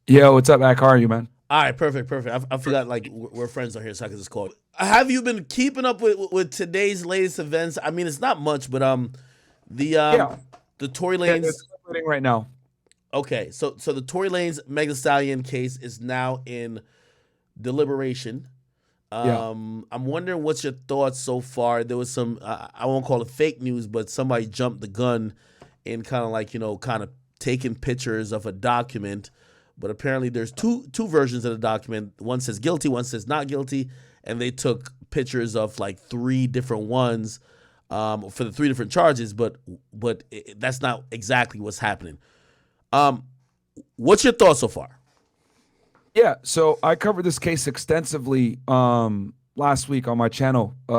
Yo, what's up, Mac? How are you, man? All right, perfect, perfect. I forgot like we're friends on here, so I can just call it. Have you been keeping up with today's latest events? I mean, it's not much, but the um Yeah, the Tory yeah, it's Lanez. happening right now. Okay, so the Tory Lanez Mega Stallion case is now in deliberation. Yeah, I'm wondering what's your thoughts so far. There was some I won't call it fake news, but somebody jumped the gun and kind of like kind of taking pictures of a document. But apparently, there's two versions of the document. One says guilty, one says not guilty, and they took pictures of like three different ones for the three different charges. But that's not exactly what's happening. Um, what's your thoughts so far? yeah. So I covered this case extensively last week on my channel, Fed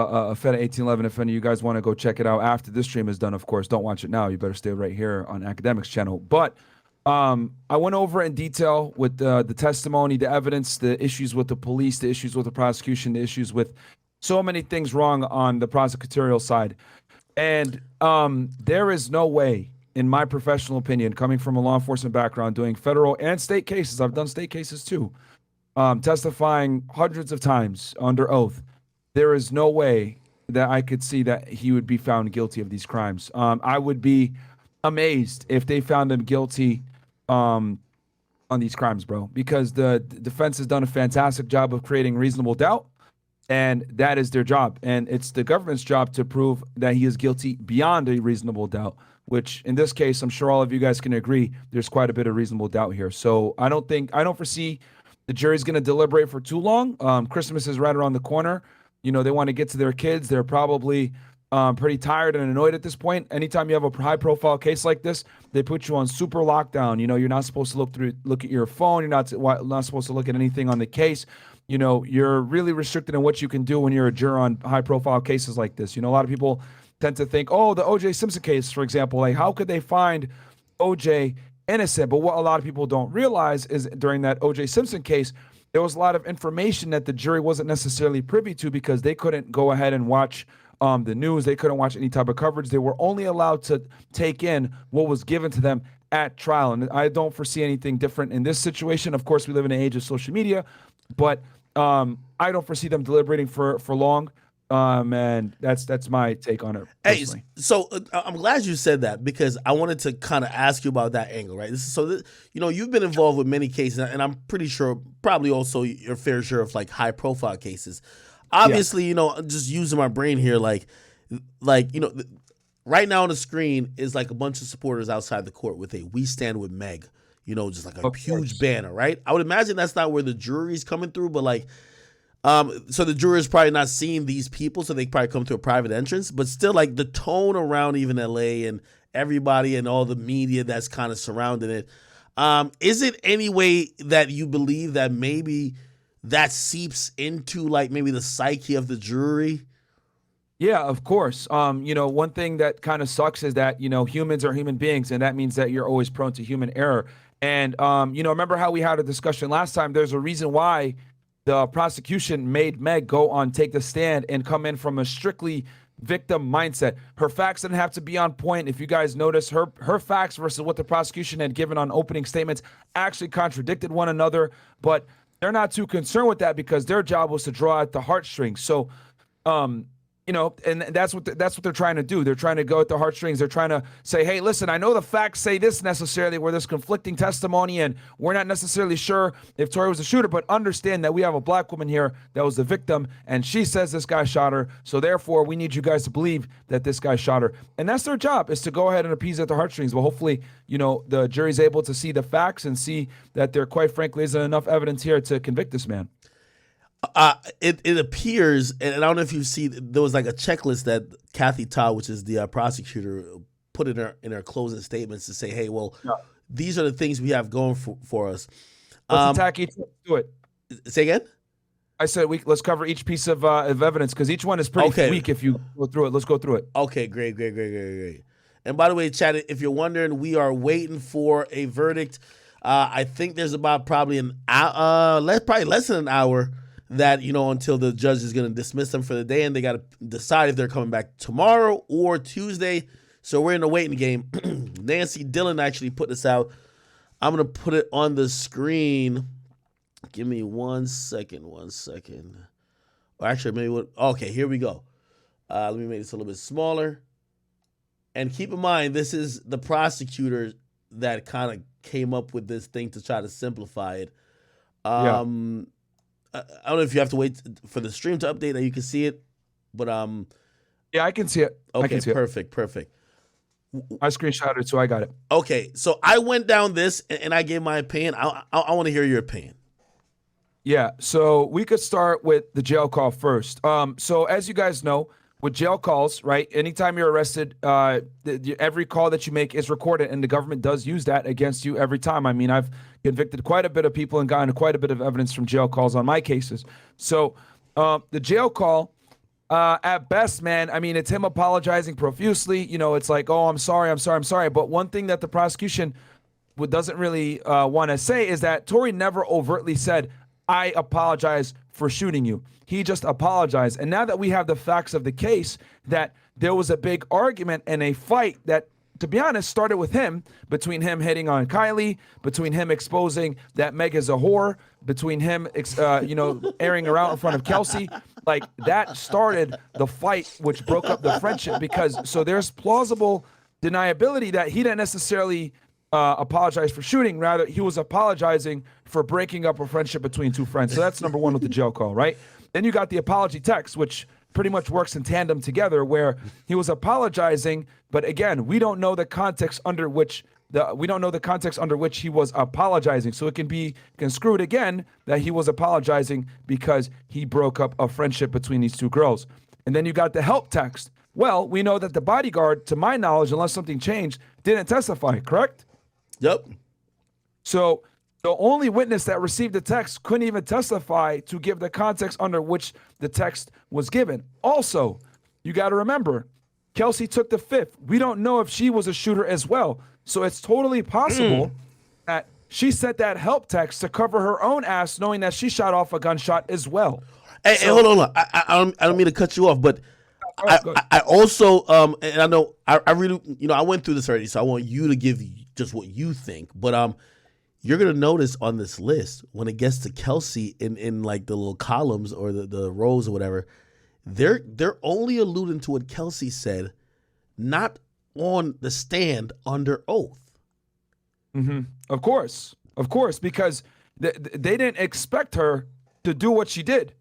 1811. If any of you guys want to go check it out after this stream is done, of course, don't watch it now. You better stay right here on Academics channel. But I went over it in detail with the testimony, the evidence, the issues with the police, the issues with the prosecution, the issues with so many things wrong on the prosecutorial side. And there is no way, in my professional opinion, coming from a law enforcement background, doing federal and state cases, I've done state cases too, testifying hundreds of times under oath, there is no way that I could see that he would be found guilty of these crimes. I would be amazed if they found him guilty um, on these crimes, bro, because the defense has done a fantastic job of creating reasonable doubt, and that is their job. And it's the government's job to prove that he is guilty beyond a reasonable doubt, which in this case, I'm sure all of you guys can agree, there's quite a bit of reasonable doubt here. So I don't foresee the jury's going to deliberate for too long. Christmas is right around the corner. You know, they want to get to their kids. They're probably pretty tired and annoyed at this point. Anytime you have a high profile case like this, they put you on super lockdown. You know, you're not supposed to look at your phone. You're not supposed to look at anything on the case. You know, you're really restricted in what you can do when you're a juror on high profile cases like this. You know, a lot of people tend to think, oh, the OJ Simpson case, for example, like how could they find OJ innocent? But what a lot of people don't realize is during that OJ Simpson case, there was a lot of information that the jury wasn't necessarily privy to because they couldn't go ahead and watch the news. They couldn't watch any type of coverage. They were only allowed to take in what was given to them at trial. And I don't foresee anything different in this situation. Of course, we live in an age of social media, but I don't foresee them deliberating for long. And that's my take on it Hey, personally. so I'm glad you said that because I wanted to kind of ask you about that angle, right? You've been involved with many cases, and I'm pretty sure, probably also your fair share of like high profile cases. Yeah, Obviously, just using my brain here, like right now on the screen is like a bunch of supporters outside the court with a "We Stand with Meg," just like a of huge course. banner, right? I would imagine that's not where the jury's coming through, but like so the jurors probably not seeing these people, so they probably come to a private entrance. But still, like the tone around even LA and everybody and all the media that's kind of surrounding it. Is it any way that you believe that maybe that seeps into like maybe the psyche of the jury? Yeah, of course. One thing that kind of sucks is that, humans are human beings, and that means that you're always prone to human error. And, remember how we had a discussion last time? There's a reason why the prosecution made Meg go on, take the stand, and come in from a strictly victim mindset. Her facts didn't have to be on point. If you guys notice, her facts versus what the prosecution had given on opening statements actually contradicted one another, but they're not too concerned with that because their job was to draw at the heartstrings. So, um, and that's what they're trying to do. They're trying to go at the heartstrings. They're trying to say, hey, listen, I know the facts say this necessarily, where there's conflicting testimony, and we're not necessarily sure if Tori was the shooter, but understand that we have a black woman here that was the victim, and she says this guy shot her. So therefore, we need you guys to believe that this guy shot her. And that's their job, is to go ahead and appease at the heartstrings. Well, hopefully, the jury's able to see the facts and see that there, quite frankly, isn't enough evidence here to convict this man. It appears, and I don't know if you see, there was like a checklist that Kathy Todd, which is the prosecutor, put in her closing statements to say, hey, well, Yeah. these are the things we have going for us. Let's Um, attack each one. Do it. Say again. I said let's cover each piece of evidence because each one is pretty Okay. weak if you go through it. Let's go through it. Okay, great, great, great, great, great. And by the way, Chad, if you're wondering, we are waiting for a verdict. I think there's about probably an hour, probably less than an hour that until the judge is going to dismiss them for the day, and they got to decide if they're coming back tomorrow or Tuesday. So we're in the waiting game. Nancy Dillon actually put this out. I'm going to put it on the screen. Give me 1 second. Or actually, maybe what? Okay, here we go. Let me make this a little bit smaller. And keep in mind, this is the prosecutor that kind of came up with this thing to try to simplify it. I don't know if you have to wait for the stream to update that you can see it, but yeah, I can see it. Okay, I can see perfect. I screenshotted it, so I got it. Okay, so I went down this and I gave my opinion. I want to hear your opinion. Yeah, so we could start with the jail call first. So as you guys know, with jail calls, right? Anytime you're arrested, every call that you make is recorded, and the government does use that against you every time. I mean, I've convicted quite a bit of people and gotten quite a bit of evidence from jail calls on my cases. So the jail call, at best, man, I mean, it's him apologizing profusely. You know, it's like, oh, I'm sorry. But one thing that the prosecution doesn't really want to say is that Tory never overtly said, I apologize for shooting you. He just apologized. And now that we have the facts of the case, that there was a big argument and a fight that, to be honest, started with him, between him hitting on Kylie, between him exposing that Meg is a whore, between him, airing her out in front of Kelsey. Like, that started the fight, which broke up the friendship, because so there's plausible deniability that he didn't necessarily apologize for shooting. Rather, he was apologizing for breaking up a friendship between two friends. So that's number one with the jail call, right? Then you got the apology text, which pretty much works in tandem together, where he was apologizing, but again, we don't know the context under which he was apologizing. So it can be construed again that he was apologizing because he broke up a friendship between these two girls. And then you got the help text. Well, we know that the bodyguard, to my knowledge, unless something changed, didn't testify, correct? Yep. So the only witness that received the text couldn't even testify to give the context under which the text was given. Also, you got to remember, Kelsey took the fifth. We don't know if she was a shooter as well. So it's totally possible that she sent that help text to cover her own ass, knowing that she shot off a gunshot as well. Hey, hold on. I don't mean to cut you off, but I also, and I know I really, I went through this already, so I want you to give just what you think. But you're gonna notice on this list, when it gets to Kelsey in like the little columns or the rows or whatever, they're only alluding to what Kelsey said, not on the stand under oath. Mm-hmm. Of course, because they didn't expect her to do what she did.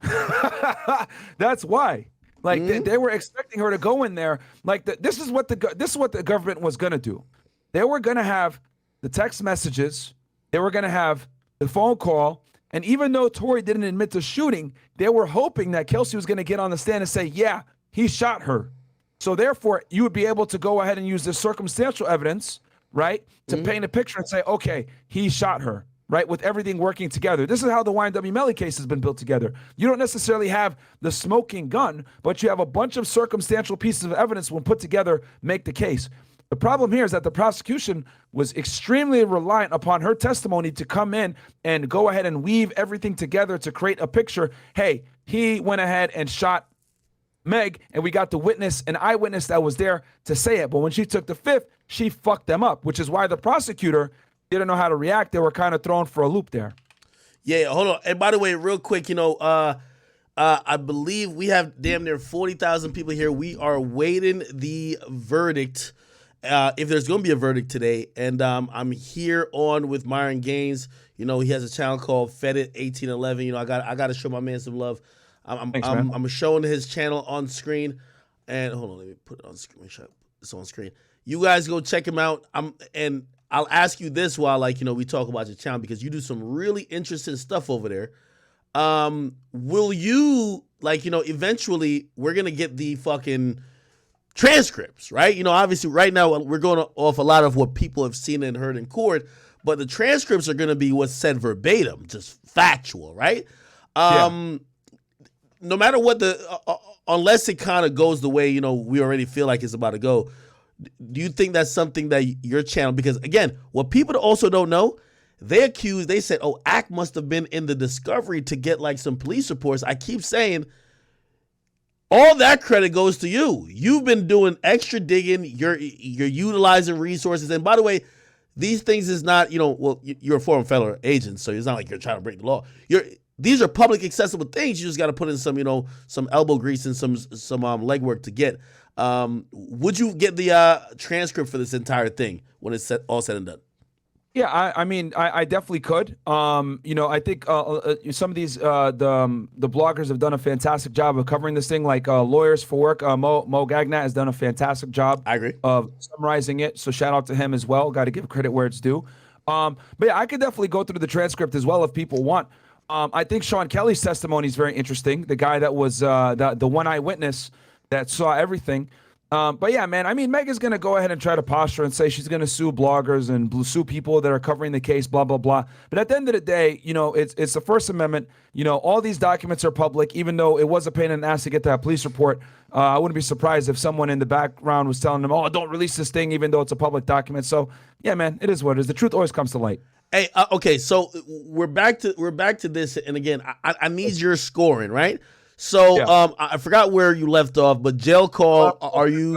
That's why. Like they were expecting her to go in there. Like this is what the government was gonna do. They were gonna have the text messages. They were gonna have the phone call. And even though Tory didn't admit to shooting, they were hoping that Kelsey was gonna get on the stand and say, "Yeah, he shot her." So therefore, you would be able to go ahead and use this circumstantial evidence, right, to paint a picture and say, "Okay, he shot her." Right, with everything working together. This is how the YNW Melly case has been built together. You don't necessarily have the smoking gun, but you have a bunch of circumstantial pieces of evidence when put together make the case. The problem here is that the prosecution was extremely reliant upon her testimony to come in and go ahead and weave everything together to create a picture. Hey, he went ahead and shot Meg, and we got the witness, an eyewitness that was there to say it. But when she took the fifth, she fucked them up, which is why the prosecutor didn't know how to react. They were kind of thrown for a loop there. Yeah, hold on. And by the way, real quick, I believe we have damn near 40,000 people here. We are waiting the verdict, if there's going to be a verdict today. And I'm here on with Myron Gaines. He has a channel called Fedit 1811. I got to show my man some love. I'm showing his channel on screen. And hold on, let me put it on screen. It's on screen. You guys go check him out. And I'll ask you this while, we talk about your channel, because you do some really interesting stuff over there. Will you, eventually we're going to get the fucking transcripts, right? Obviously right now we're going off a lot of what people have seen and heard in court, but the transcripts are going to be what's said verbatim, just factual, right? No matter what unless it kind of goes the way, we already feel like it's about to go, do you think that's something that your channel, because again, what people also don't know, they said, oh, Ak must have been in the discovery to get some police reports. I keep saying all that credit goes to you. You've been doing extra digging. You're utilizing resources. And by the way, these things is not, well, you're a former federal agent, so it's not like you're trying to break the law. These are public accessible things. You just got to put in some elbow grease and some legwork to get. Would you get the transcript for this entire thing when it's all said and done? Yeah, I mean, I definitely could. I think some of these the bloggers have done a fantastic job of covering this thing. Like Lawyers for Work, Mo Gagnat has done a fantastic job. I agree. Of summarizing it. So shout out to him as well. Got to give credit where it's due. But yeah, I could definitely go through the transcript as well if people want. I think Sean Kelly's testimony is very interesting. The guy that was the one eyewitness that saw everything. But yeah, man, I mean, Meg is going to go ahead and try to posture and say she's going to sue bloggers and sue people that are covering the case, blah, blah, blah. But at the end of the day, it's the First Amendment. All these documents are public, even though it was a pain in the ass to get that police report. I wouldn't be surprised if someone in the background was telling them, oh, don't release this thing, even though it's a public document. So yeah, man, it is what it is. The truth always comes to light. Hey, okay, so we're back to this. And again, I need your scoring, right? So yeah. I forgot where you left off, but jail call. Are you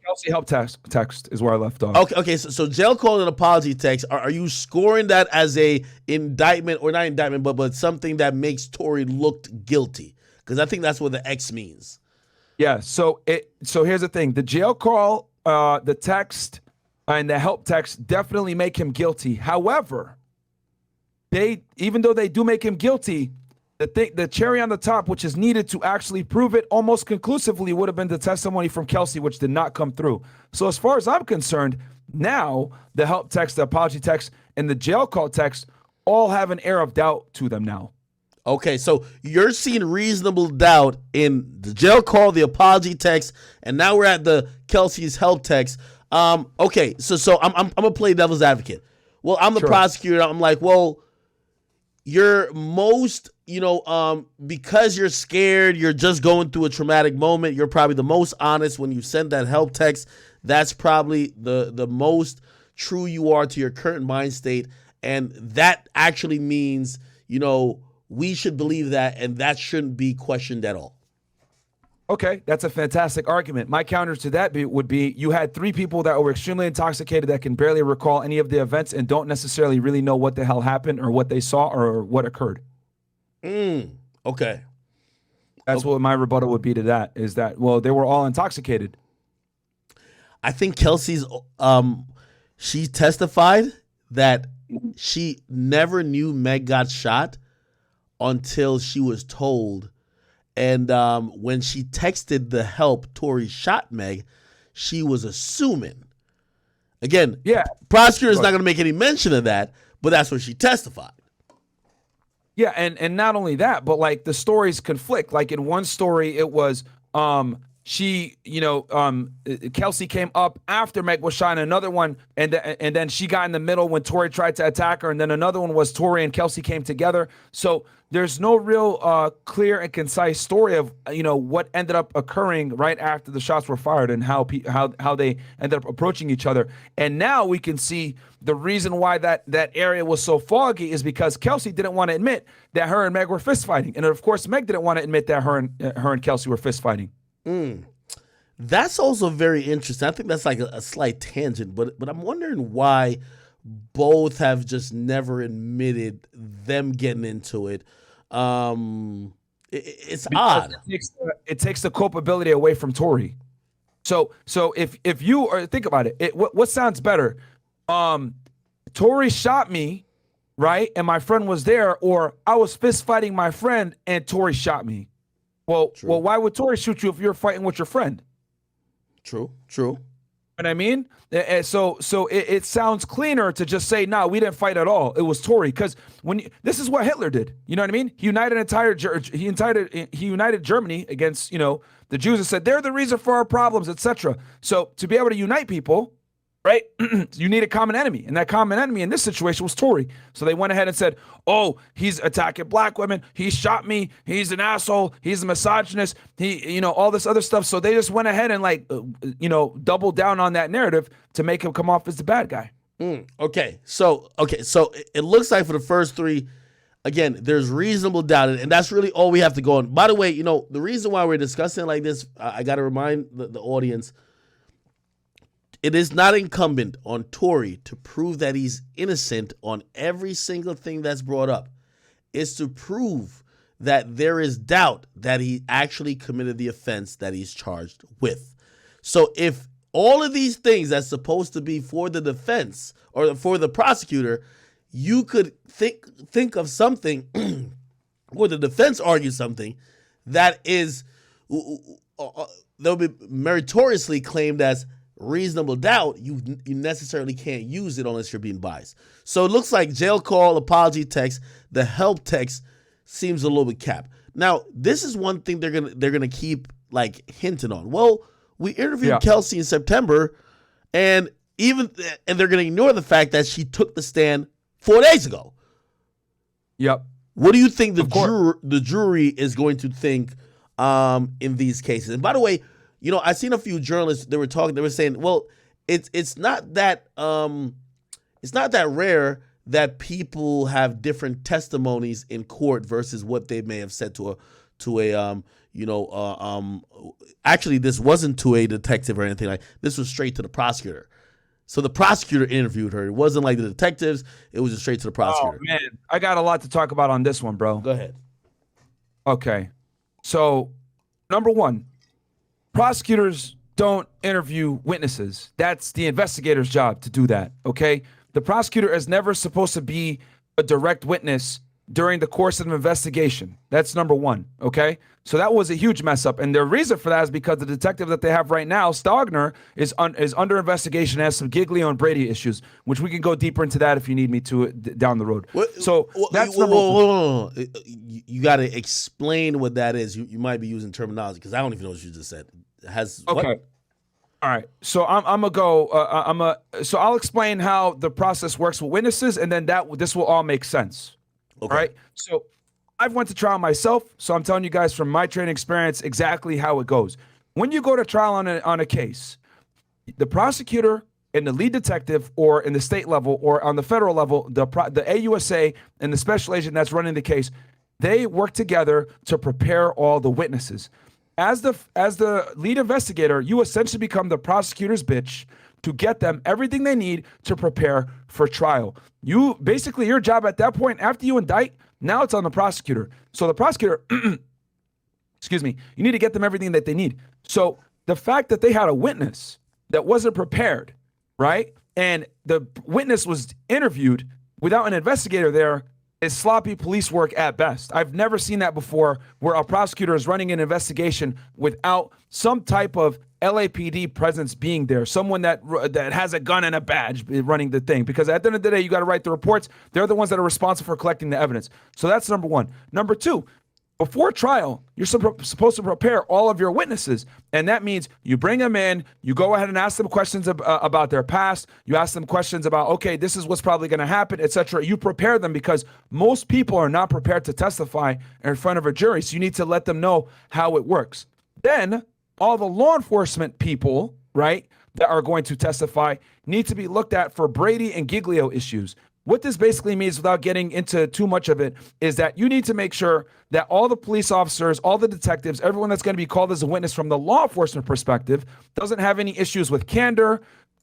Kelsey help text is where I left off. Okay. So jail call and apology text. Are you scoring that as a indictment or not indictment, but something that makes Tory looked guilty? Because I think that's what the X means. Yeah. So here's the thing: the jail call, the text, and the help text definitely make him guilty. However, even though they do make him guilty. The cherry on the top, which is needed to actually prove it almost conclusively, would have been the testimony from Kelsey, which did not come through. So as far as I'm concerned, now the help text, the apology text, and the jail call text all have an air of doubt to them now. Okay, so you're seeing reasonable doubt in the jail call, the apology text, and now we're at the Kelsey's help text. Okay, so I'm gonna play devil's advocate. Well, I'm the prosecutor. I'm like, well, you're most, because you're scared, you're just going through a traumatic moment. You're probably the most honest when you send that help text. That's probably the most true you are to your current mind state. And that actually means, we should believe that, and that shouldn't be questioned at all. Okay, that's a fantastic argument. My counter to that would be you had three people that were extremely intoxicated that can barely recall any of the events and don't necessarily really know what the hell happened or what they saw or what occurred. Okay. That's what my rebuttal would be to that, is that, well, they were all intoxicated. I think Kelsey's, she testified that she never knew Meg got shot until she was told. And when she texted the help, Tory shot Meg, she was assuming. Again, prosecutor's not going to make any mention of that, but that's what she testified. Yeah, and not only that, but like the stories conflict. Like in one story, it was Kelsey came up after Meg was shot, and another one, and then she got in the middle when Tory tried to attack her, and then another one was Tory and Kelsey came together. So there's no real clear and concise story of what ended up occurring right after the shots were fired and how they ended up approaching each other. And now we can see the reason why that area was so foggy is because Kelsey didn't want to admit that her and Meg were fist fighting, and of course Meg didn't want to admit that her and Kelsey were fist fighting. That's also very interesting. I think that's like a slight tangent, but I'm wondering why both have just never admitted them getting into it. It's odd. It takes the culpability away from Tory. So if you or think about it, what sounds better? Tory shot me, right? And my friend was there, or I was fist fighting my friend and Tory shot me. Well, why would Tory shoot you if you're fighting with your friend? True. You know what I mean? So it sounds cleaner to just say, no, we didn't fight at all. It was Tory, because this is what Hitler did. You know what I mean? He united Germany against the Jews and said they're the reason for our problems, etc. So to be able to unite people, right? You need a common enemy, and that common enemy in this situation was Tory. So they went ahead and said, "Oh, he's attacking black women. He shot me. He's an asshole. He's a misogynist. He, all this other stuff." So they just went ahead and doubled down on that narrative to make him come off as the bad guy. Okay, so it looks like for the first three, again, there's reasonable doubt, and that's really all we have to go on. By the way, the reason why we're discussing it like this, I got to remind the audience. it is not incumbent on Tory to prove that he's innocent on every single thing that's brought up. It's to prove that there is doubt that he actually committed the offense that he's charged with. So if all of these things that's supposed to be for the defense or for the prosecutor, you could think of something or the defense argues something that is they'll be meritoriously claimed as reasonable doubt, you necessarily can't use it unless you're being biased. So it looks like jail call, apology text, the help text seems a little bit capped. Now, this is one thing they're gonna keep like hinting on. Well, we interviewed Kelsey in September, and they're gonna ignore the fact that she took the stand 4 days ago. Yep. What do you think the jury is going to think in these cases? And by the way, you know, I've seen a few journalists, they were saying, well, it's not that rare that people have different testimonies in court versus what they may have said actually this wasn't to a detective or anything like this, was straight to the prosecutor. So the prosecutor interviewed her. It wasn't like the detectives, it was just straight to the prosecutor. Oh man, I got a lot to talk about on this one, bro. Go ahead. Okay. So, number one, prosecutors don't interview witnesses. That's the investigator's job to do that, okay? The prosecutor is never supposed to be a direct witness during the course of an investigation. That's number one, okay? So that was a huge mess up. And the reason for that is because the detective that they have right now, Stogner, is under investigation, has some Giglio and Brady issues, which we can go deeper into that if you need me to down the road. That's number one. You got to explain what that is. You might be using terminology because I don't even know what you just said. Okay. What? All right. So I'm gonna go. So I'll explain how the process works with witnesses, and then this will all make sense. Okay. All right. So I've went to trial myself, so I'm telling you guys from my training experience exactly how it goes. When you go to trial on a case, the prosecutor and the lead detective, or in the state level or on the federal level, the AUSA and the special agent that's running the case, they work together to prepare all the witnesses. As the lead investigator, you essentially become the prosecutor's bitch to get them everything they need to prepare for trial. You basically, your job at that point, after you indict, now it's on the prosecutor. So the prosecutor, excuse me, you need to get them everything that they need. So the fact that they had a witness that wasn't prepared, right? And the witness was interviewed without an investigator there is sloppy police work at best. I've never seen that before, where a prosecutor is running an investigation without some type of LAPD presence being there, someone that has a gun and a badge running the thing. Because at the end of the day, you got to write the reports. They're the ones that are responsible for collecting the evidence. So that's number one. Number two, before trial, you're supposed to prepare all of your witnesses. And that means you bring them in, you go ahead and ask them questions about their past. You ask them questions about, okay, this is what's probably going to happen, etc. You prepare them because most people are not prepared to testify in front of a jury. So you need to let them know how it works. Then all the law enforcement people, right, that are going to testify need to be looked at for Brady and Giglio issues. What this basically means, without getting into too much of it, is that you need to make sure that all the police officers, all the detectives, everyone that's going to be called as a witness from the law enforcement perspective doesn't have any issues with candor,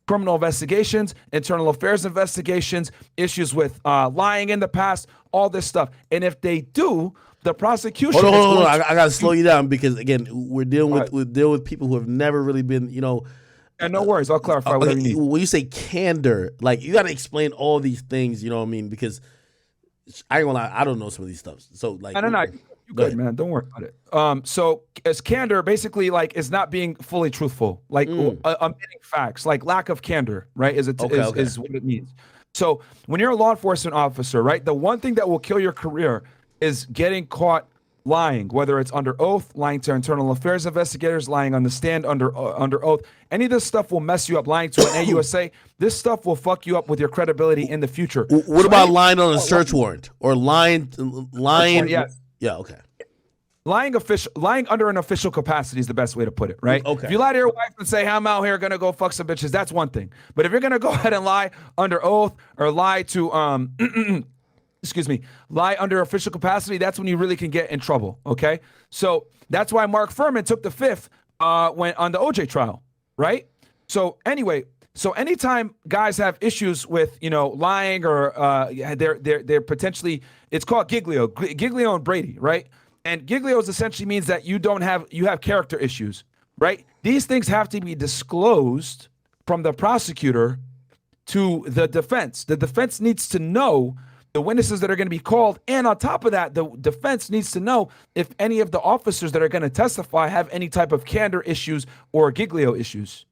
criminal investigations, internal affairs investigations, issues with lying in the past, all this stuff. And if they do, the prosecution... Hold on. I got to slow you down because, again, we're dealing with people who have never really been, you know... And no worries, I'll clarify whatever you need. When you say candor, like, you got to explain all these things, you know what I mean? Because I ain't gonna lie, I don't know some of these stuff. So, like, no, you good, man. Don't worry about it. So, as candor, basically, like, is not being fully truthful, like omitting facts, like lack of candor, right? Is what it means. So, when you're a law enforcement officer, right, the one thing that will kill your career is getting caught lying, whether it's under oath, lying to internal affairs investigators, lying on the stand under oath. Any of this stuff will mess you up. Lying to an AUSA, this stuff will fuck you up with your credibility in the future. What about lying on a search warrant or lying? Yes. Yeah. Okay. Lying under an official capacity is the best way to put it, right? Okay. If you lie to your wife and say, I'm out here gonna go fuck some bitches, that's one thing. But if you're gonna go ahead and lie under oath or lie to lie under official capacity, that's when you really can get in trouble, okay? So that's why Mark Furman took the fifth when on the OJ trial, right? So anyway, So anytime guys have issues with, lying or they're potentially, it's called Giglio and Brady, right? And Giglio's essentially means that you have character issues, right? These things have to be disclosed from the prosecutor to the defense. The defense needs to know the witnesses that are going to be called. And on top of that, the defense needs to know if any of the officers that are going to testify have any type of candor issues or Giglio issues.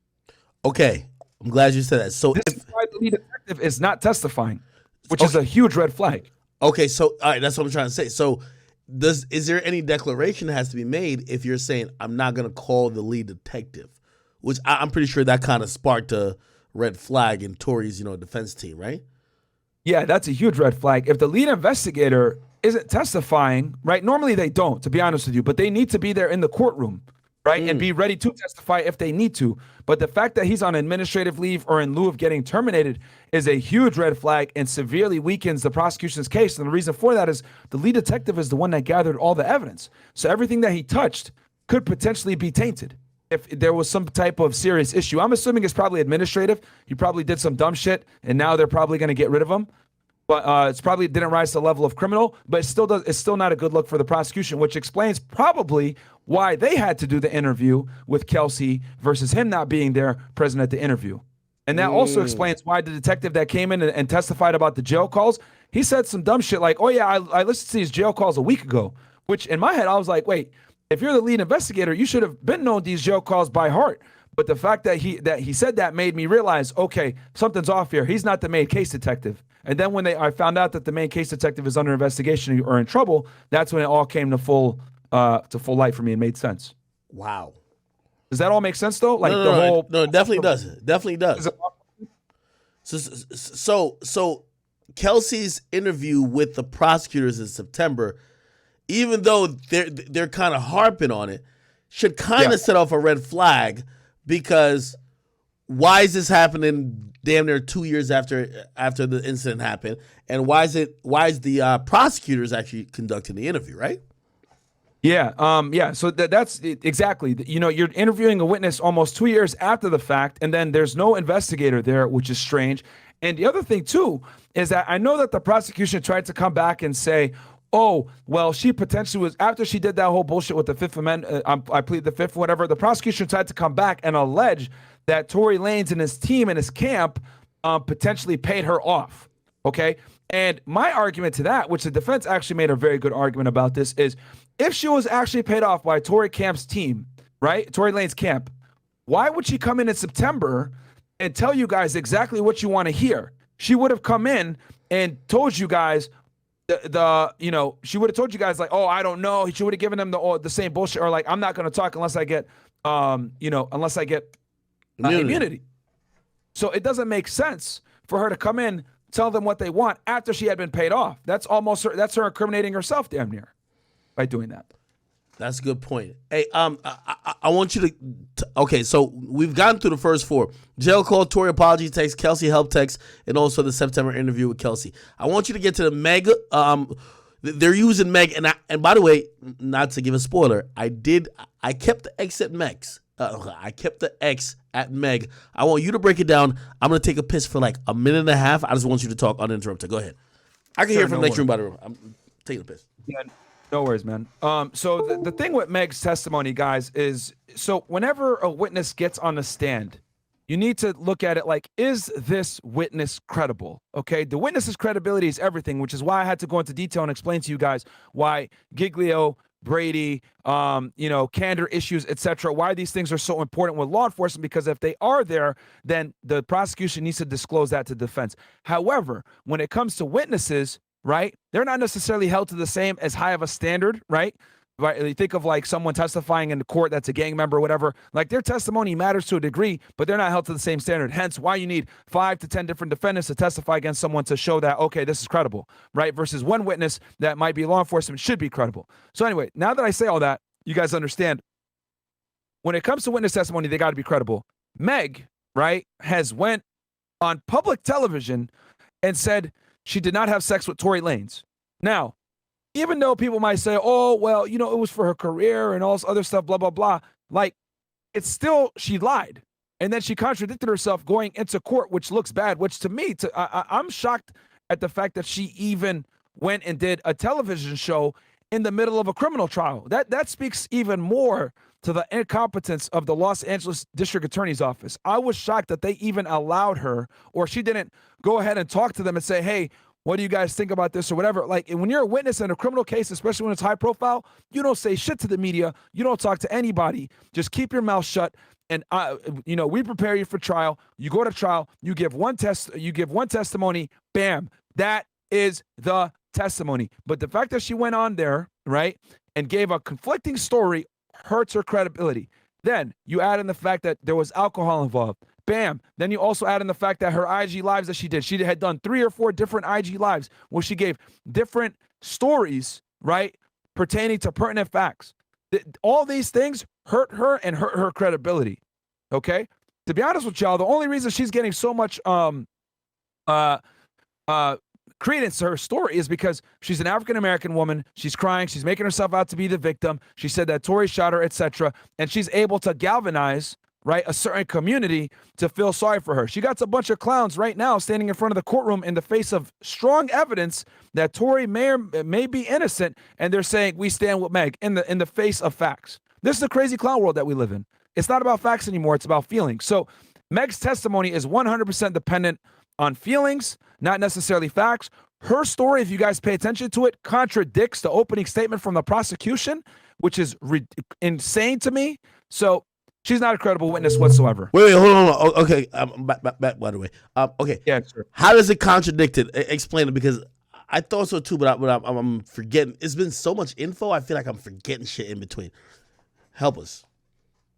Okay. I'm glad you said that. So this is why the lead detective is not testifying, which is a huge red flag. Okay. So, all right. That's what I'm trying to say. So is there any declaration that has to be made if you're saying I'm not going to call the lead detective, which I'm pretty sure that kind of sparked a red flag in Tory's, defense team, right? Yeah, that's a huge red flag. If the lead investigator isn't testifying, right? Normally they don't, to be honest with you, but they need to be there in the courtroom, right? And be ready to testify if they need to. But the fact that he's on administrative leave or in lieu of getting terminated is a huge red flag and severely weakens the prosecution's case. And the reason for that is the lead detective is the one that gathered all the evidence. So everything that he touched could potentially be tainted if there was some type of serious issue. I'm assuming it's probably administrative. He probably did some dumb shit, and now they're probably going to get rid of him. But it's probably didn't rise to the level of criminal, but it's still not a good look for the prosecution, which explains probably why they had to do the interview with Kelsey versus him not being there present at the interview. And that also explains why the detective that came in and testified about the jail calls, he said some dumb shit like, oh yeah, I listened to these jail calls a week ago, which in my head, I was like, wait, if you're the lead investigator, you should have been known these jail calls by heart. But the fact that he said that made me realize, okay, something's off here. He's not the main case detective. And then when I found out that the main case detective is under investigation or in trouble, that's when it all came to full light for me and made sense. Wow. Does that all make sense though? Like no, it definitely does. It definitely does. So Kelsey's interview with the prosecutors in September, even though they're kind of harping on it, should kind of set off a red flag, because why is this happening damn near 2 years after the incident happened, and why is the prosecutors actually conducting the interview, right? Yeah. So that's exactly. You're interviewing a witness almost 2 years after the fact, and then there's no investigator there, which is strange. And the other thing too is that I know that the prosecution tried to come back and say, oh, well, she potentially was, after she did that whole bullshit with the Fifth Amendment, I plead the Fifth, whatever, the prosecution tried to come back and allege that Tory Lanez and his team and his camp potentially paid her off, okay? And my argument to that, which the defense actually made a very good argument about this, is if she was actually paid off by Tory Camp's team, right, Tory Lanez camp, why would she come in September and tell you guys exactly what you want to hear? She would have come in and told you guys, she would have told you guys like, oh, I don't know. She would have given them the same bullshit, or like, I'm not going to talk unless I get, immunity. So it doesn't make sense for her to come in, tell them what they want after she had been paid off. That's her incriminating herself damn near by doing that. That's a good point. Hey, I want you to okay, so we've gotten through the first four. Jail call, Tory apology text, Kelsey help text, and also the September interview with Kelsey. I want you to get to the Meg. They're using Meg, and by the way, not to give a spoiler, I kept the X at Meg's. I kept the X at Meg. I want you to break it down. I'm gonna take a piss for like a minute and a half. I just want you to talk uninterrupted. Go ahead. I can hear from the next room, by the way. I'm taking a piss. Yeah. No worries, man. So the thing with Meg's testimony, guys, is so whenever a witness gets on the stand, you need to look at it like, is this witness credible? Okay, the witness's credibility is everything, which is why I had to go into detail and explain to you guys why Giglio, Brady, candor issues, etc., why these things are so important with law enforcement, because if they are there, then the prosecution needs to disclose that to defense. However, when it comes to witnesses, right, they're not necessarily held to the same as high of a standard, right? Right? You think of like someone testifying in the court that's a gang member or whatever, like their testimony matters to a degree, but they're not held to the same standard. Hence why you need 5 to 10 different defendants to testify against someone to show that, okay, this is credible, right? Versus one witness that might be law enforcement should be credible. So anyway, now that I say all that, you guys understand when it comes to witness testimony, they got to be credible. Meg, right, has went on public television and said she did not have sex with Tory Lanez. Now, even though people might say, oh, well, it was for her career and all this other stuff, blah, blah, blah. Like, it's still, she lied. And then she contradicted herself going into court, which looks bad, which to me, I'm shocked at the fact that she even went and did a television show in the middle of a criminal trial. That speaks even more to the incompetence of the Los Angeles District Attorney's Office. I was shocked that they even allowed her, or she didn't go ahead and talk to them and say, hey, what do you guys think about this or whatever? Like, when you're a witness in a criminal case, especially when it's high profile, you don't say shit to the media. You don't talk to anybody. Just keep your mouth shut. And we prepare you for trial. You go to trial. You give one testimony. Bam. That is the testimony. But the fact that she went on there, right, and gave a conflicting story hurts her credibility. Then you add in the fact that there was alcohol involved. Bam. Then you also add in the fact that her IG lives that she had done 3 or 4 different IG lives where she gave different stories, right, pertaining to pertinent facts. All these things hurt her and hurt her credibility. Okay? To be honest with y'all, the only reason she's getting so much credence to her story is because she's an African-American woman. She's crying. She's making herself out to be the victim. She said that Tory shot her, etc. And she's able to galvanize, right, a certain community to feel sorry for her. She got a bunch of clowns right now standing in front of the courtroom in the face of strong evidence that Tory may be innocent, and they're saying, we stand with Meg in the face of facts. This is a crazy clown world that we live in. It's not about facts anymore. It's about feelings. So Meg's testimony is 100% dependent on feelings, not necessarily facts. Her story, if you guys pay attention to it, contradicts the opening statement from the prosecution, which is insane to me. So she's not a credible witness whatsoever. Wait, hold on. Okay, back by the way. Okay. Yeah, sure. How does it contradict it? Explain it, because I thought so too, but I'm forgetting. It's been so much info. I feel like I'm forgetting shit in between. Help us.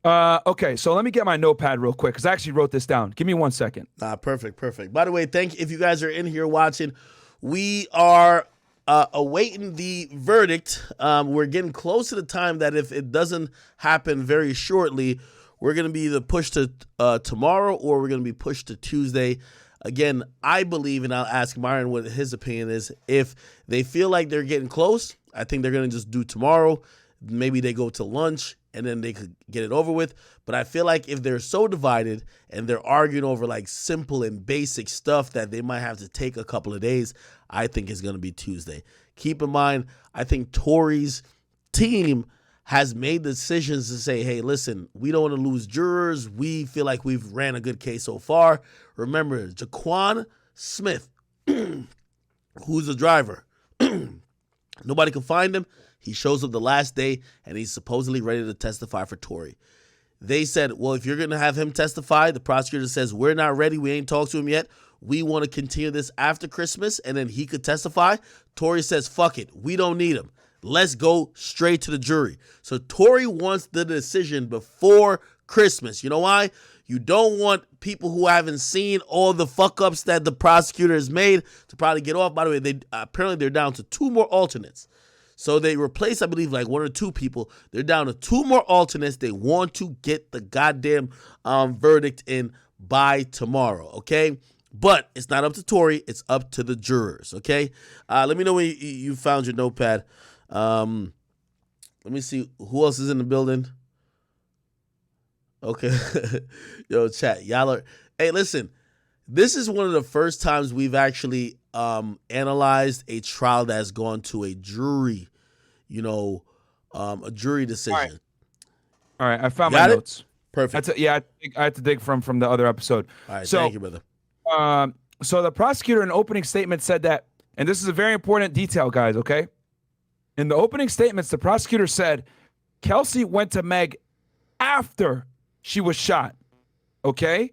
Okay, so let me get my notepad real quick because I actually wrote this down. Give me 1 second. Perfect. By the way, thank you. If you guys are in here watching, we are awaiting the verdict. We're getting close to the time that if it doesn't happen very shortly, we're going to be either pushed to tomorrow or we're going to be pushed to Tuesday. Again, I believe, and I'll ask Myron what his opinion is, if they feel like they're getting close, I think they're going to just do tomorrow. Maybe they go to lunch and then they could get it over with. But I feel like if they're so divided and they're arguing over like simple and basic stuff that they might have to take a couple of days, I think it's going to be Tuesday. Keep in mind, I think Tory's team has made decisions to say, hey, listen, we don't want to lose jurors. We feel like we've ran a good case so far. Remember, Jaquan Smith, who's the driver, nobody can find him. He shows up the last day, and he's supposedly ready to testify for Tory. They said, well, if you're going to have him testify, the prosecutor says, we're not ready. We ain't talked to him yet. We want to continue this after Christmas, and then he could testify. Tory says, fuck it. We don't need him. Let's go straight to the jury. So Tory wants the decision before Christmas. You know why? You don't want people who haven't seen all the fuck-ups that the prosecutor has made to probably get off. By the way, apparently they're down to 2 more alternates. So they replaced, I believe, like 1 or 2 people. They're down to 2 more alternates. They want to get the goddamn verdict in by tomorrow, okay? But it's not up to Tory. It's up to the jurors, okay? Let me know when you found your notepad. Let me see who else is in the building. Okay. Yo, chat. Y'all are... Hey, listen. This is one of the first times we've actually analyzed a trial that has gone to a jury, a jury decision. All right. I found my notes. Perfect. I had to dig from the other episode. All right. Thank you, brother. So the prosecutor in the opening statement said that, and this is a very important detail, guys, okay? In the opening statements, the prosecutor said Kelsey went to Meg after she was shot, okay?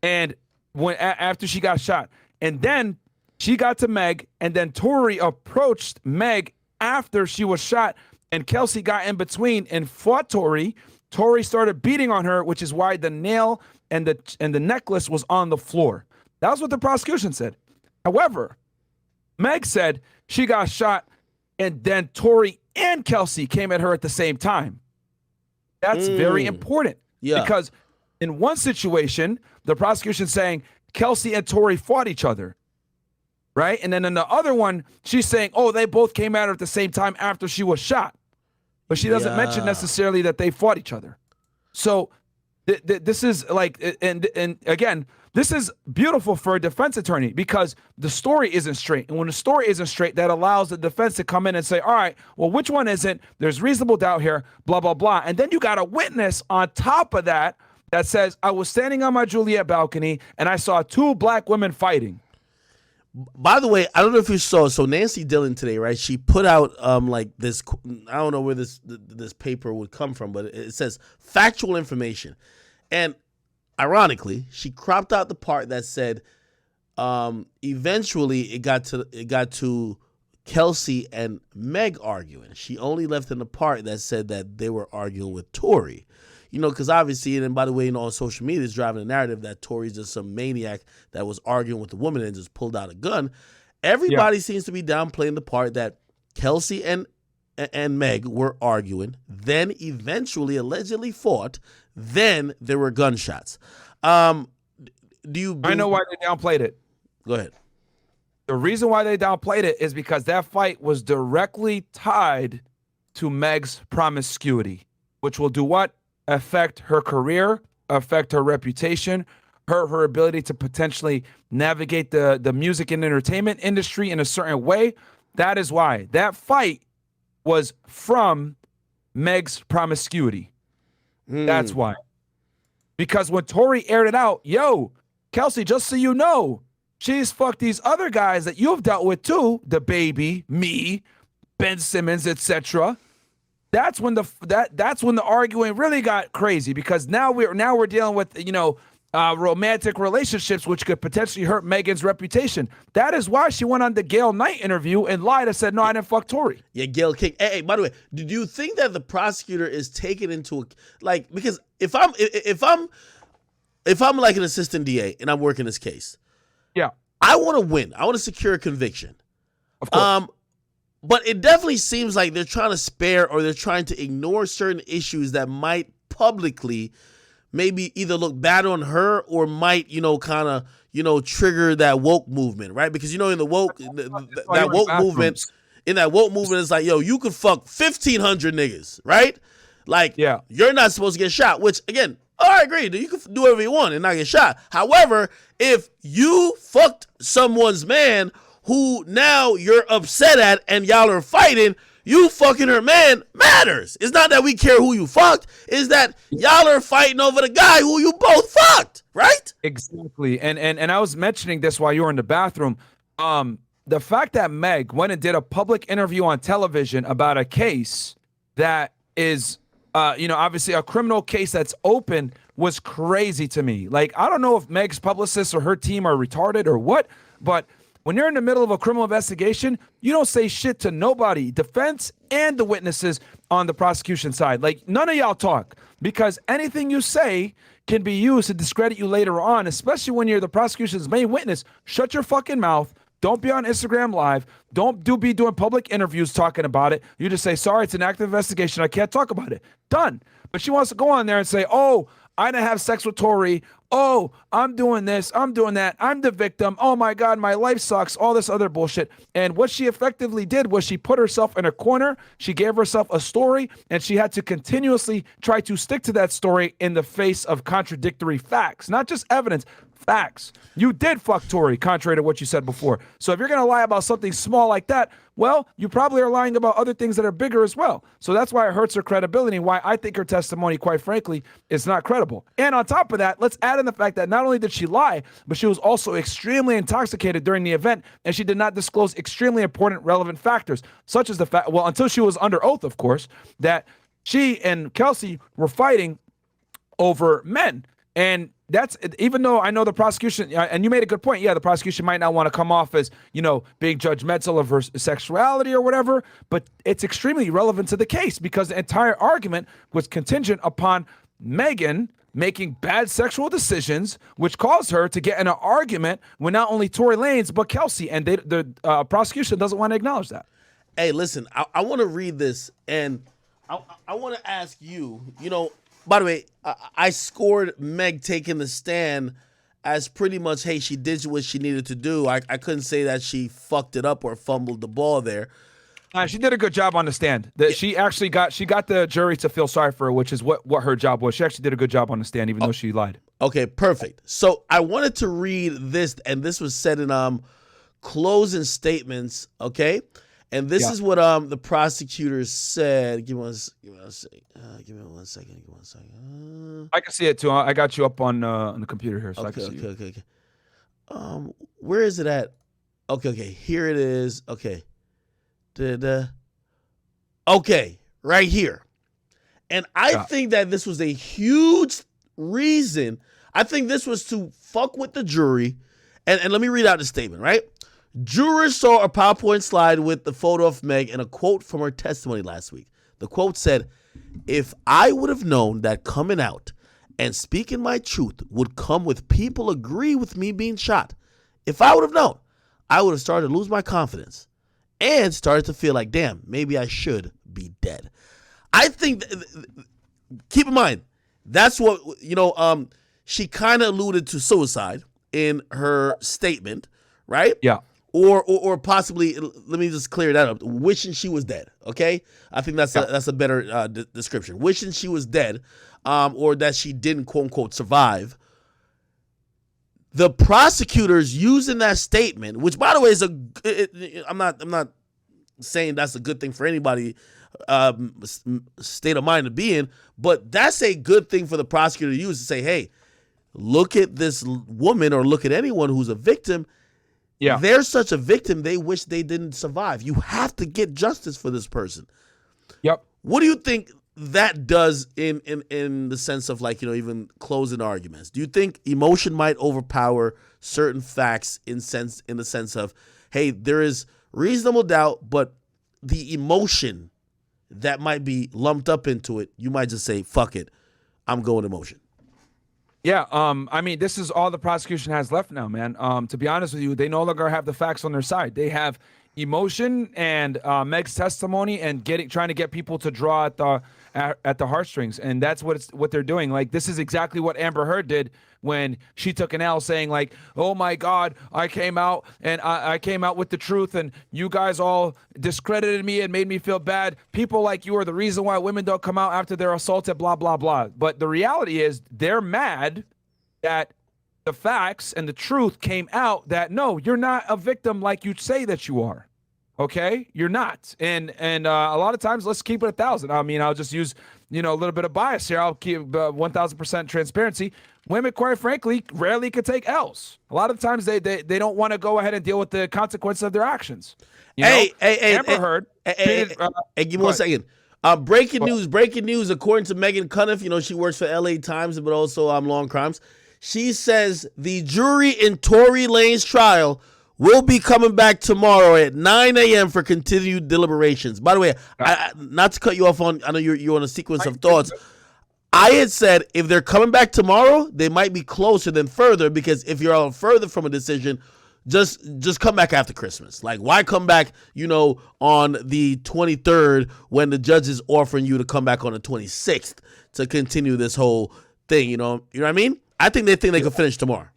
And after she got shot. And then she got to Meg, and then Tory approached Meg after she was shot, and Kelsey got in between and fought Tory. Tory started beating on her, which is why the nail and the necklace was on the floor. That was what the prosecution said. However, Meg said she got shot, and then Tory and Kelsey came at her at the same time. That's very important. Yeah. Because in one situation, the prosecution saying Kelsey and Tory fought each other, right? And then in the other one, she's saying, oh, they both came at her at the same time after she was shot. But she doesn't mention necessarily that they fought each other. So This is like, and again, this is beautiful for a defense attorney because the story isn't straight. And when the story isn't straight, that allows the defense to come in and say, all right, well, which one isn't? There's reasonable doubt here, blah, blah, blah. And then you got a witness on top of that that says, I was standing on my Juliet balcony and I saw two black women fighting. By the way, I don't know if you saw. So Nancy Dillon today, right? She put out like this. I don't know where this paper would come from, but it says factual information, and ironically, she cropped out the part that said eventually it got to Kelsey and Meg arguing. She only left in the part that said that they were arguing with Tory. You know, because obviously, and by the way, you know, on social media, it's driving the narrative that Tory's just some maniac that was arguing with a woman and just pulled out a gun. Everybody seems to be downplaying the part that Kelsey and Meg were arguing, then eventually allegedly fought, then there were gunshots. I know why they downplayed it. Go ahead. The reason why they downplayed it is because that fight was directly tied to Meg's promiscuity, which will do what? Affect her career, affect her reputation, her ability to potentially navigate the music and entertainment industry in a certain way. That is why that fight was from Meg's promiscuity. That's why. Because when Tory aired it out, yo, Kelsey, just so you know, she's fucked these other guys that you've dealt with too, the baby, me, Ben Simmons, etc. That's when the arguing really got crazy because now we're dealing with, you know, romantic relationships, which could potentially hurt Megan's reputation. That is why she went on the Gail Knight interview and lied and said, no, I didn't fuck Tory. Yeah, Gail King. Hey, by the way, did you think that the prosecutor is taking into because if I'm like an assistant DA and I'm working this case, yeah, I want to win. I want to secure a conviction. Of course. But it definitely seems like they're trying to spare or they're trying to ignore certain issues that might publicly maybe either look bad on her or might, you know, kind of, you know, trigger that woke movement, right? Because, you know, in the woke, that woke movement, it's like, yo, you could fuck 1,500 niggas, right? Like, yeah, you're not supposed to get shot, which, again, I agree. You can do whatever you want and not get shot. However, if you fucked someone's man who now you're upset at and y'all are fighting, you fucking her man matters. It's not that we care who you fucked. It's that y'all are fighting over the guy who you both fucked, right? Exactly. And I was mentioning this while you were in the bathroom. The fact that Meg went and did a public interview on television about a case that is, you know, obviously a criminal case that's open was crazy to me. Like, I don't know if Meg's publicists or her team are retarded or what, but when you're in the middle of a criminal investigation, you don't say shit to nobody, defense and the witnesses on the prosecution side. Like, none of y'all talk because anything you say can be used to discredit you later on, especially when you're the prosecution's main witness. Shut your fucking mouth. Don't be on Instagram Live. Don't be doing public interviews talking about it. You just say, sorry, it's an active investigation. I can't talk about it. Done. But she wants to go on there and say, oh, I didn't have sex with Tory. Oh, I'm doing this. I'm doing that. I'm the victim. Oh, my God, my life sucks. All this other bullshit. And what she effectively did was she put herself in a corner. She gave herself a story, and she had to continuously try to stick to that story in the face of contradictory facts, not just evidence. Facts. You did fuck Tory, contrary to what you said before. So if you're going to lie about something small like that, well, you probably are lying about other things that are bigger as well. So that's why it hurts her credibility and why I think her testimony, quite frankly, is not credible. And on top of that, let's add in the fact that not only did she lie, but she was also extremely intoxicated during the event, and she did not disclose extremely important, relevant factors, such as the fact, well, until she was under oath, of course, that she and Kelsey were fighting over men. And that's, even though I know the prosecution, and you made a good point, yeah, the prosecution might not want to come off as, you know, being judgmental of her sexuality or whatever, but it's extremely relevant to the case because the entire argument was contingent upon Megan making bad sexual decisions, which caused her to get in an argument with not only Tory Lanez, but Kelsey, and the prosecution doesn't want to acknowledge that. Hey, listen, I want to read this, and I want to ask you, you know, by the way, I scored Meg taking the stand as pretty much, hey, she did what she needed to do. I couldn't say that she fucked it up or fumbled the ball there. She did a good job on the stand. She actually got the jury to feel sorry for her, which is what her job was. She actually did a good job on the stand, even though she lied. Okay, perfect. So I wanted to read this, and this was said in closing statements. Okay, and this is what the prosecutors said. Give me one second. I can see it too. I got you up on the computer here, so I can see it. Okay. Where is it at? Okay. Here it is. Okay. Okay, right here. And I think that this was a huge reason. I think this was to fuck with the jury. And let me read out the statement, right? Jurors saw a PowerPoint slide with the photo of Meg and a quote from her testimony last week. The quote said, "If I would have known that coming out and speaking my truth would come with people agree with me being shot, if I would have known, I would have started to lose my confidence and started to feel like, damn, maybe I should be dead." I think, keep in mind, that's what, she kind of alluded to suicide in her statement, right? Yeah. Or possibly, let me just clear that up, wishing she was dead, okay? I think that's a better description. Wishing she was dead, or that she didn't, quote unquote, survive. The prosecutors using that statement, which by the way is I'm not saying that's a good thing for anybody, state of mind to be in, but that's a good thing for the prosecutor to use to say, hey, look at this woman or look at anyone who's a victim. Yeah, they're such a victim. They wish they didn't survive. You have to get justice for this person. Yep. What do you think that does in the sense of, like, even closing arguments? Do you think emotion might overpower certain facts in the sense of, hey, there is reasonable doubt, but the emotion that might be lumped up into it, you might just say, fuck it, I'm going emotion? Yeah, I mean, this is all the prosecution has left now, man. To be honest with you, they no longer have the facts on their side. They have emotion and Meg's testimony and trying to get people to draw at the heartstrings, and that's what they're doing. Like, this is exactly what Amber Heard did when she took an L, saying like, "Oh my God, I came out and I came out with the truth, and you guys all discredited me and made me feel bad. People like you are the reason why women don't come out after they're assaulted, blah blah blah." But the reality is, they're mad that the facts and the truth came out that no, you're not a victim like you say that you are. Okay, you're not, and a lot of times, let's keep it 1,000. I mean, I'll just use a little bit of bias here. I'll keep 1,000% transparency. Women, quite frankly, rarely could take L's. A lot of times, they don't want to go ahead and deal with the consequences of their actions. Amber Heard. Hey, give me 1 second. Breaking news. According to Megan Cuniff, she works for LA Times, but also Law & Crimes. She says the jury in Tory Lanez trial will be coming back tomorrow at 9 a.m. for continued deliberations. By the way, not to cut you off I know you're on a sequence of thoughts. I had said if they're coming back tomorrow, they might be closer than further, because if you're on further from a decision, just come back after Christmas. Like, why come back, on the 23rd when the judge is offering you to come back on the 26th to continue this whole thing? You know what I mean? I think they can finish tomorrow.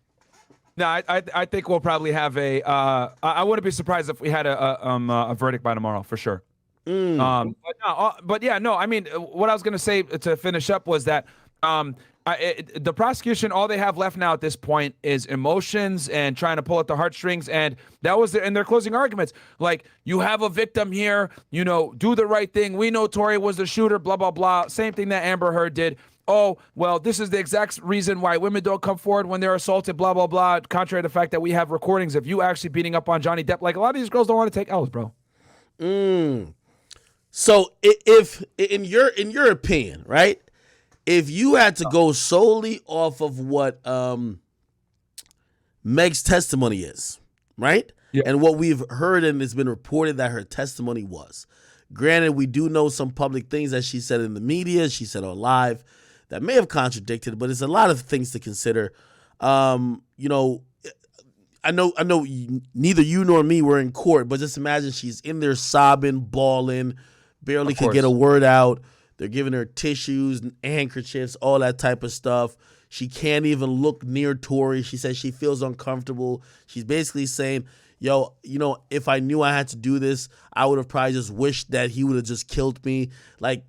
No, I think we'll probably have a. I wouldn't be surprised if we had a verdict by tomorrow for sure. But yeah, no. I mean, what I was gonna say to finish up was that the prosecution, all they have left now at this point is emotions and trying to pull at the heartstrings, and that was in their closing arguments. Like, you have a victim here, do the right thing. We know Tory was the shooter, blah blah blah. Same thing that Amber Heard did. Oh, well, this is the exact reason why women don't come forward when they're assaulted, blah, blah, blah, contrary to the fact that we have recordings of you actually beating up on Johnny Depp. Like, a lot of these girls don't want to take L's, bro. So if in your opinion, right, if you had to go solely off of what Meg's testimony is, right, and what we've heard and it's been reported that her testimony was, granted, we do know some public things that she said in the media, she said on live, that may have contradicted, but it's a lot of things to consider. I know neither you nor me were in court, but just imagine she's in there sobbing, bawling, barely could get a word out. They're giving her tissues and handkerchiefs, all that type of stuff. She can't even look near Tory. She says she feels uncomfortable. She's basically saying, yo, if I knew I had to do this, I would have probably just wished that he would have just killed me. Like,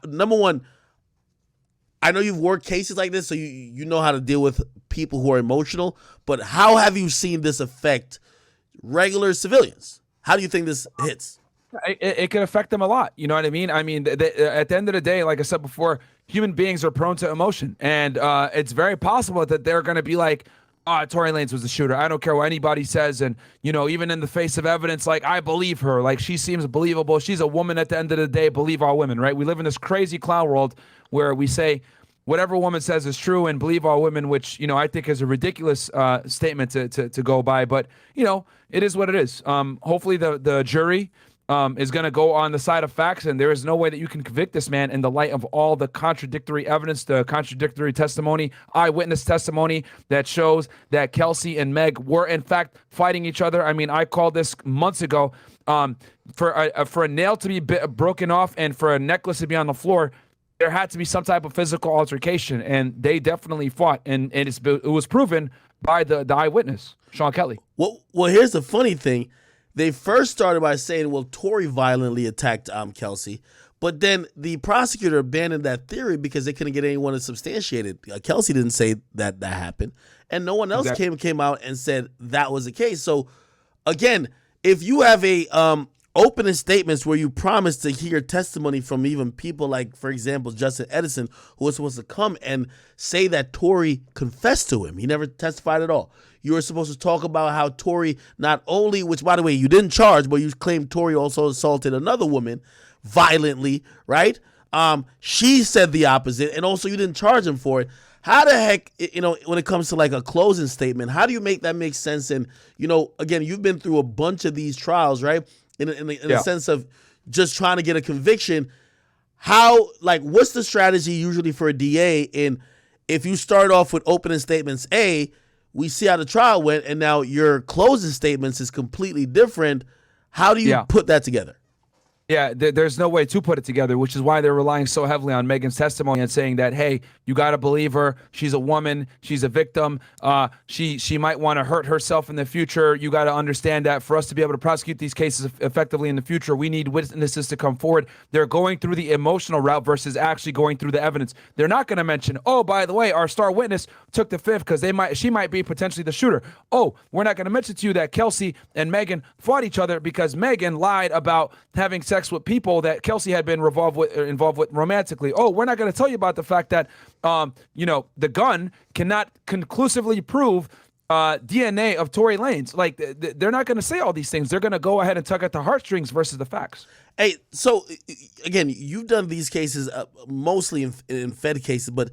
number one, I know you've worked cases like this, so you know how to deal with people who are emotional, but how have you seen this affect regular civilians? How do you think this hits? It can affect them a lot. You know what I mean? I mean, at the end of the day, like I said before, human beings are prone to emotion. And it's very possible that they're going to be like, Tory Lanez was the shooter. I don't care what anybody says. And, even in the face of evidence, like, I believe her. Like, she seems believable. She's a woman at the end of the day. Believe all women, right? We live in this crazy clown world where we say whatever a woman says is true and believe all women, which, I think is a ridiculous statement to go by. But, it is what it is. Hopefully the jury is going to go on the side of facts, and there is no way that you can convict this man in the light of all the contradictory evidence, the contradictory testimony, eyewitness testimony that shows that Kelsey and Meg were in fact fighting each other. I mean, I called this months ago. For a nail to be broken off and for a necklace to be on the floor, there had to be some type of physical altercation, and they definitely fought, and it was proven by the eyewitness, Sean Kelly. Well, here's the funny thing. They first started by saying, well, Tory violently attacked Kelsey, but then the prosecutor abandoned that theory because they couldn't get anyone to substantiate it. Kelsey didn't say that happened, and no one else came out and said that was the case. So, again, if you have a opening statements where you promise to hear testimony from even people like, for example, Justin Edison, who was supposed to come and say that Tory confessed to him. He never testified at all. You were supposed to talk about how Tory not only, which, by the way, you didn't charge, but you claimed Tory also assaulted another woman violently, right? She said the opposite, and also you didn't charge him for it. How the heck, when it comes to like a closing statement, how do you make that make sense? And, again, you've been through a bunch of these trials, right? In a sense of just trying to get a conviction. What's the strategy usually for a DA? And if you start off with opening statements A, we see how the trial went, and now your closing statements is completely different. How do you put that together? Yeah, there's no way to put it together, which is why they're relying so heavily on Megan's testimony and saying that, hey, you got to believe her. She's a woman. She's a victim. She might want to hurt herself in the future. You got to understand that for us to be able to prosecute these cases effectively in the future, we need witnesses to come forward. They're going through the emotional route versus actually going through the evidence. They're not going to mention, oh, by the way, our star witness took the fifth because she might be potentially the shooter. Oh, we're not going to mention to you that Kelsey and Megan fought each other because Megan lied about having sex with people that Kelsey had been involved with romantically. Oh, we're not going to tell you about the fact that, the gun cannot conclusively prove DNA of Tory Lanez. Like, they're not going to say all these things. They're going to go ahead and tug at the heartstrings versus the facts. Hey, so again, you've done these cases mostly in Fed cases, but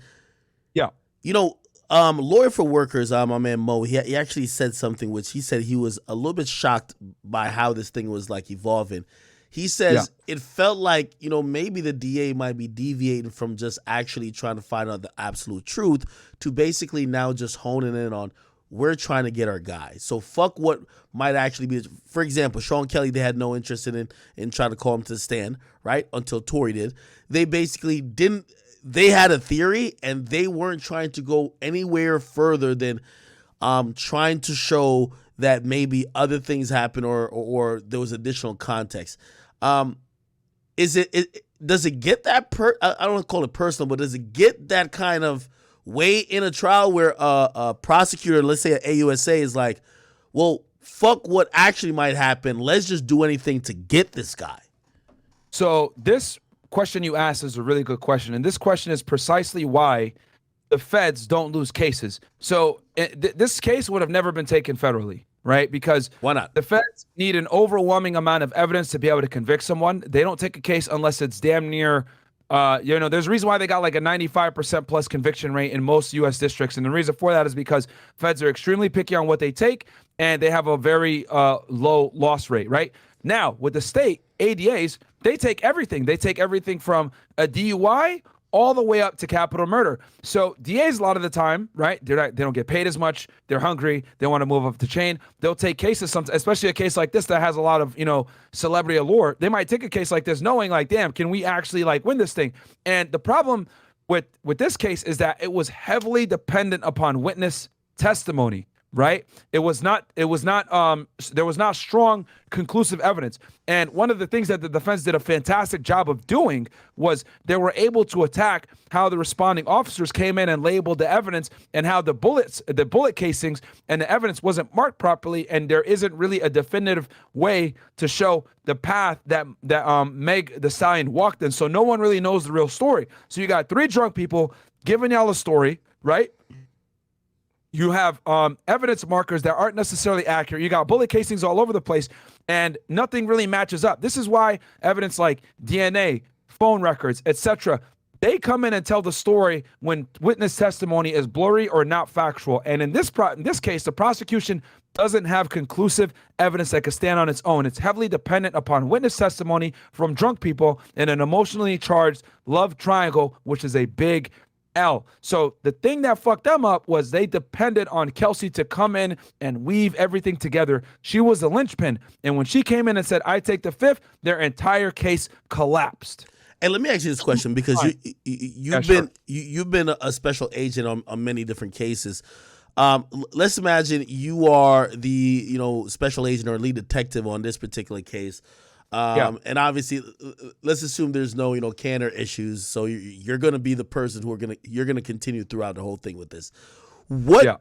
Lawyer for Workers, my man Mo, he actually said something which he said he was a little bit shocked by how this thing was like evolving. He says it felt like, maybe the DA might be deviating from just actually trying to find out the absolute truth to basically now just honing in on, we're trying to get our guy. So fuck what might actually be. For example, Sean Kelly, they had no interest in trying to call him to the stand, right? Until Tory did. They basically didn't. They had a theory, and they weren't trying to go anywhere further than trying to show that maybe other things happened or there was additional context. Does it get that I don't want to call it personal, but does it get that kind of way in a trial where a prosecutor, let's say at AUSA, is like, well, fuck what actually might happen. Let's just do anything to get this guy. So this question you asked is a really good question. And this question is precisely why the feds don't lose cases. So this case would have never been taken federally, right? Because why not? The feds need an overwhelming amount of evidence to be able to convict someone. They don't take a case unless it's damn near, there's a reason why they got like a 95% plus conviction rate in most U.S. districts. And the reason for that is because feds are extremely picky on what they take, and they have a very low loss rate, right? Now, with the state ADAs, they take everything. They take everything from a DUI all the way up to capital murder. So DAs a lot of the time, right? They don't get paid as much. They're hungry. They want to move up the chain. They'll take cases, especially a case like this that has a lot of, celebrity allure. They might take a case like this knowing like, damn, can we actually win this thing? And the problem with this case is that it was heavily dependent upon witness testimony. right? It was not there was not strong conclusive evidence. And one of the things that the defense did a fantastic job of doing was they were able to attack how the responding officers came in and labeled the evidence, and how the bullet casings and the evidence wasn't marked properly, and there isn't really a definitive way to show the path that Meg the Stallion walked in. So no one really knows the real story. So you got three drunk people giving y'all a story, right? You have evidence markers that aren't necessarily accurate. You got bullet casings all over the place, and nothing really matches up. This is why evidence like DNA, phone records, etc., they come in and tell the story when witness testimony is blurry or not factual. And in this case, the prosecution doesn't have conclusive evidence that can stand on its own. It's heavily dependent upon witness testimony from drunk people in an emotionally charged love triangle, which is a big L. So the thing that fucked them up was they depended on Kelsey to come in and weave everything together. She was the linchpin. And when she came in and said, I take the fifth, their entire case collapsed. And let me ask you this question, because you've been a special agent on many different cases. Let's imagine you are the special agent or lead detective on this particular case. And obviously, let's assume there's no candor issues, so you're going to be the person you're going to continue throughout the whole thing with this. What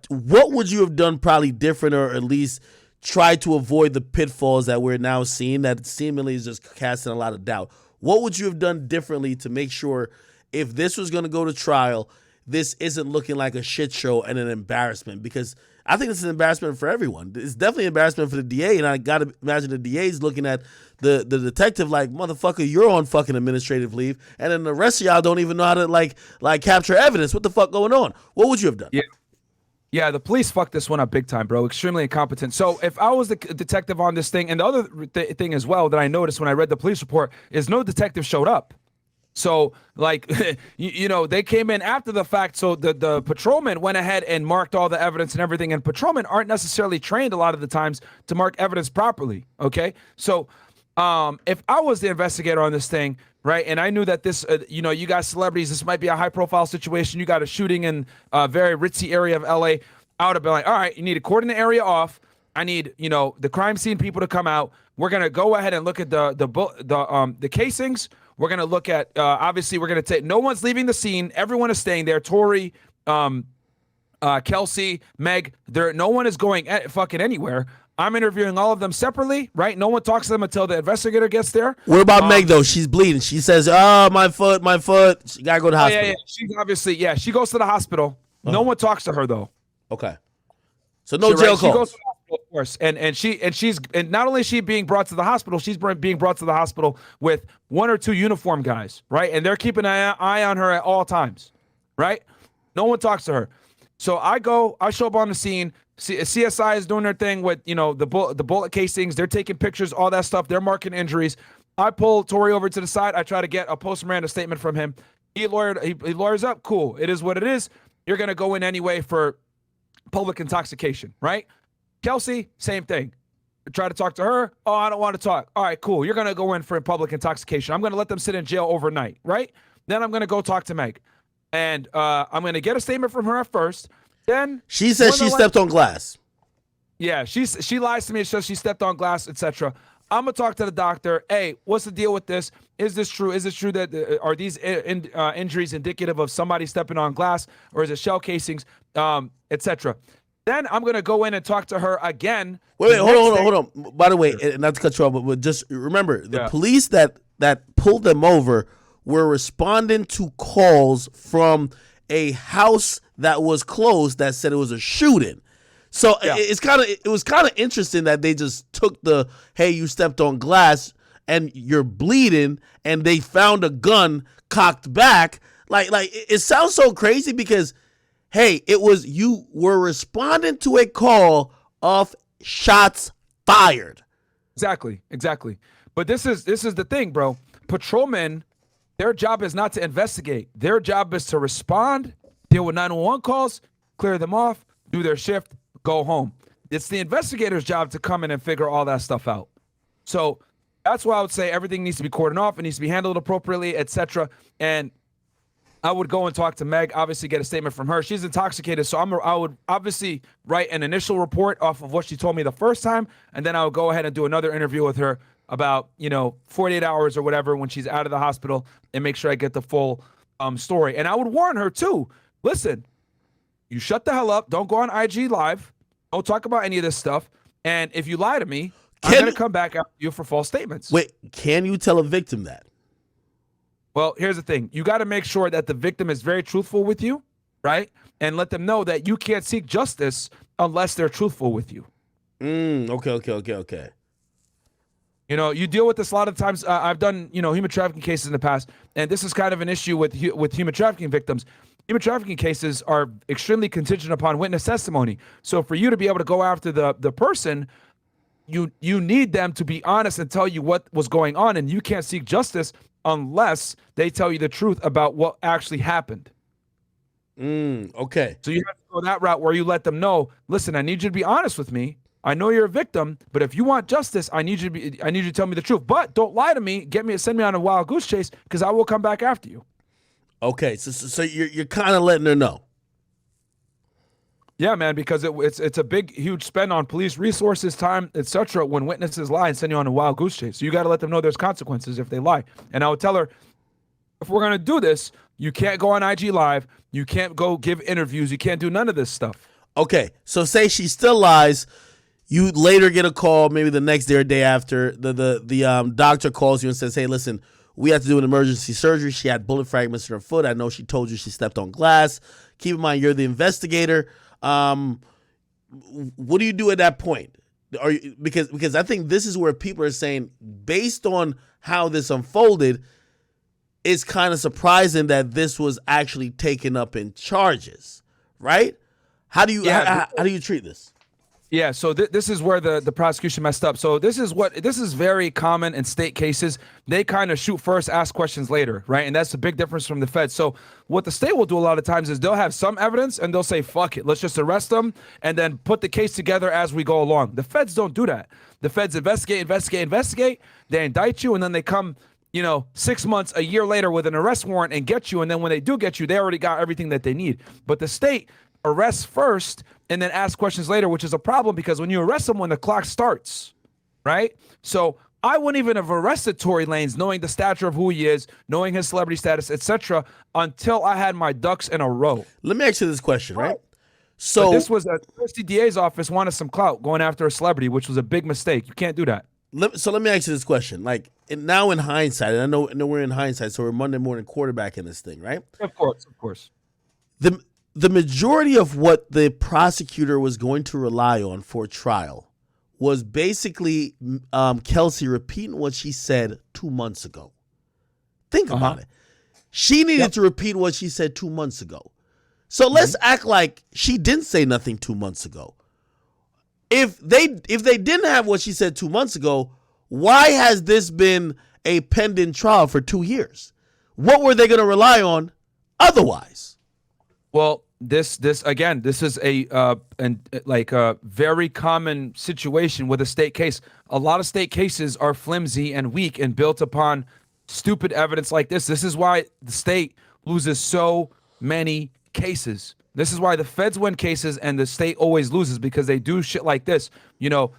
would you have done probably different, or at least try to avoid the pitfalls that we're now seeing that seemingly is just casting a lot of doubt? What would you have done differently to make sure, if this was going to go to trial, this isn't looking like a shit show and an embarrassment? Because I think it's an embarrassment for everyone. It's definitely an embarrassment for the DA, and I got to imagine the DA is looking at the detective like, motherfucker, you're on fucking administrative leave, and then the rest of y'all don't even know how to like capture evidence. What the fuck going on? What would you have done? Yeah, the police fucked this one up big time, bro. Extremely incompetent. So if I was the detective on this thing, and the other thing as well that I noticed when I read the police report is no detective showed up. So, like, they came in after the fact. So the patrolman went ahead and marked all the evidence and everything. And patrolmen aren't necessarily trained a lot of the times to mark evidence properly. Okay. So if I was the investigator on this thing, right, and I knew that this, you got celebrities, this might be a high profile situation. You got a shooting in a very ritzy area of LA. I would have been like, all right, you need to cordon the area off. I need, the crime scene people to come out. We're going to go ahead and look at the casings. We're going to look at, obviously, we're going to take, no one's leaving the scene. Everyone is staying there. Tory, Kelsey, Meg, no one is going fucking anywhere. I'm interviewing all of them separately, right? No one talks to them until the investigator gets there. What about Meg, though? She's bleeding. She says, oh, my foot. She got to go to the hospital. Yeah. She's obviously, she goes to the hospital. No one talks to her, though. Okay. So no jail calls. She goes to the hospital, of course. And not only is she being brought to the hospital, she's being brought to the hospital with one or two uniform guys, right? And they're keeping an eye on her at all times, right? No one talks to her. So I show up on the scene. CSI is doing their thing with, the bullet casings. They're taking pictures, all that stuff. They're marking injuries. I pull Tory over to the side. I try to get a post-mortem statement from him. He lawyers up. Cool. It is what it is. You're going to go in anyway for public intoxication, right? Kelsey, same thing. Try to talk to her. Oh, I don't want to talk. All right, cool. You're going to go in for public intoxication. I'm going to let them sit in jail overnight, right? Then I'm going to go talk to Meg. And I'm going to get a statement from her at first. Then she says she stepped on glass. Yeah, she lies to me and says she stepped on glass, etc. I'm going to talk to the doctor. Hey, what's the deal with this? Is this true? Is it true that are these injuries indicative of somebody stepping on glass, or is it shell casings, etc.? Then I'm going to go in and talk to her again. Wait, hold on. By the way, not to cut you off, but just remember, the police that pulled them over were responding to calls from a house that was closed that said it was a shooting. So it was kind of interesting that they just took the, hey, you stepped on glass and you're bleeding, and they found a gun cocked back. Like it sounds so crazy because, hey, you were responding to a call of shots fired. Exactly. But this is the thing, bro. Patrolmen, their job is not to investigate. Their job is to respond, deal with 911 calls, clear them off, do their shift, go home. It's the investigator's job to come in and figure all that stuff out. So that's why I would say everything needs to be cordoned off. It needs to be handled appropriately, etc. And I would go and talk to Meg, obviously get a statement from her. She's intoxicated, so I would obviously write an initial report off of what she told me the first time, and then I would go ahead and do another interview with her about 48 hours or whatever when she's out of the hospital, and make sure I get the full story. And I would warn her too. Listen, you shut the hell up. Don't go on IG Live. Don't talk about any of this stuff. And if you lie to me, I'm going to come back after you for false statements. Wait, can you tell a victim that? Well, here's the thing. You got to make sure that the victim is very truthful with you, right? And let them know that you can't seek justice unless they're truthful with you. Okay. You deal with this a lot of times. I've done, human trafficking cases in the past, and this is kind of an issue with human trafficking victims. Human trafficking cases are extremely contingent upon witness testimony. So for you to be able to go after the person, you need them to be honest and tell you what was going on, and you can't seek justice unless they tell you the truth about what actually happened. Okay. So you have to go that route where you let them know, listen, I need you to be honest with me. I know you're a victim, but if you want justice, I need you to tell me the truth. But don't lie to me. Send me on a wild goose chase, because I will come back after you. Okay. So you're kind of letting her know. Yeah, man, because it's a big, huge spend on police resources, time, etc. when witnesses lie and send you on a wild goose chase. So you got to let them know there's consequences if they lie. And I would tell her, if we're going to do this, you can't go on IG Live. You can't go give interviews. You can't do none of this stuff. Okay. So say she still lies. You later get a call, maybe the next day or day after. The doctor calls you and says, hey, listen, we have to do an emergency surgery. She had bullet fragments in her foot. I know she told you she stepped on glass. Keep in mind, you're the investigator. What do you do at that point? Because I think this is where people are saying, based on how this unfolded, it's kind of surprising that this was actually taken up in charges, right? How do you treat this? Yeah, so this is where the prosecution messed up. So this is very common in state cases. They kind of shoot first, ask questions later, right? And that's a big difference from the feds. So what the state will do a lot of times is they'll have some evidence and they'll say, fuck it, let's just arrest them and then put the case together as we go along. The feds don't do that. The feds investigate. They indict you, and then they come 6 months, a year later with an arrest warrant and get you. And then when they do get you, they already got everything that they need. But the state arrests first and then ask questions later, which is a problem because when you arrest someone, the clock starts, right? So I wouldn't even have arrested Tory Lanez knowing the stature of who he is, knowing his celebrity status, etc., until I had my ducks in a row. Let me ask you this question, right? So but this was a DA's office wanted some clout going after a celebrity, which was a big mistake. You can't do that. So let me ask you this question. Like, now in hindsight, and I know we're in hindsight, so we're Monday morning quarterbacking this thing, right? Of course. The majority of what the prosecutor was going to rely on for trial was basically Kelsey repeating what she said 2 months ago. Think about it. She needed to repeat what she said 2 months ago. So let's act like she didn't say nothing 2 months ago. If they didn't have what she said 2 months ago, why has this been a pending trial for 2 years? What were they going to rely on otherwise? Well, this is a very common situation with a state case. A lot of state cases are flimsy and weak and built upon stupid evidence like this. This is why the state loses so many cases. This is why the feds win cases and the state always loses, because they do shit like this.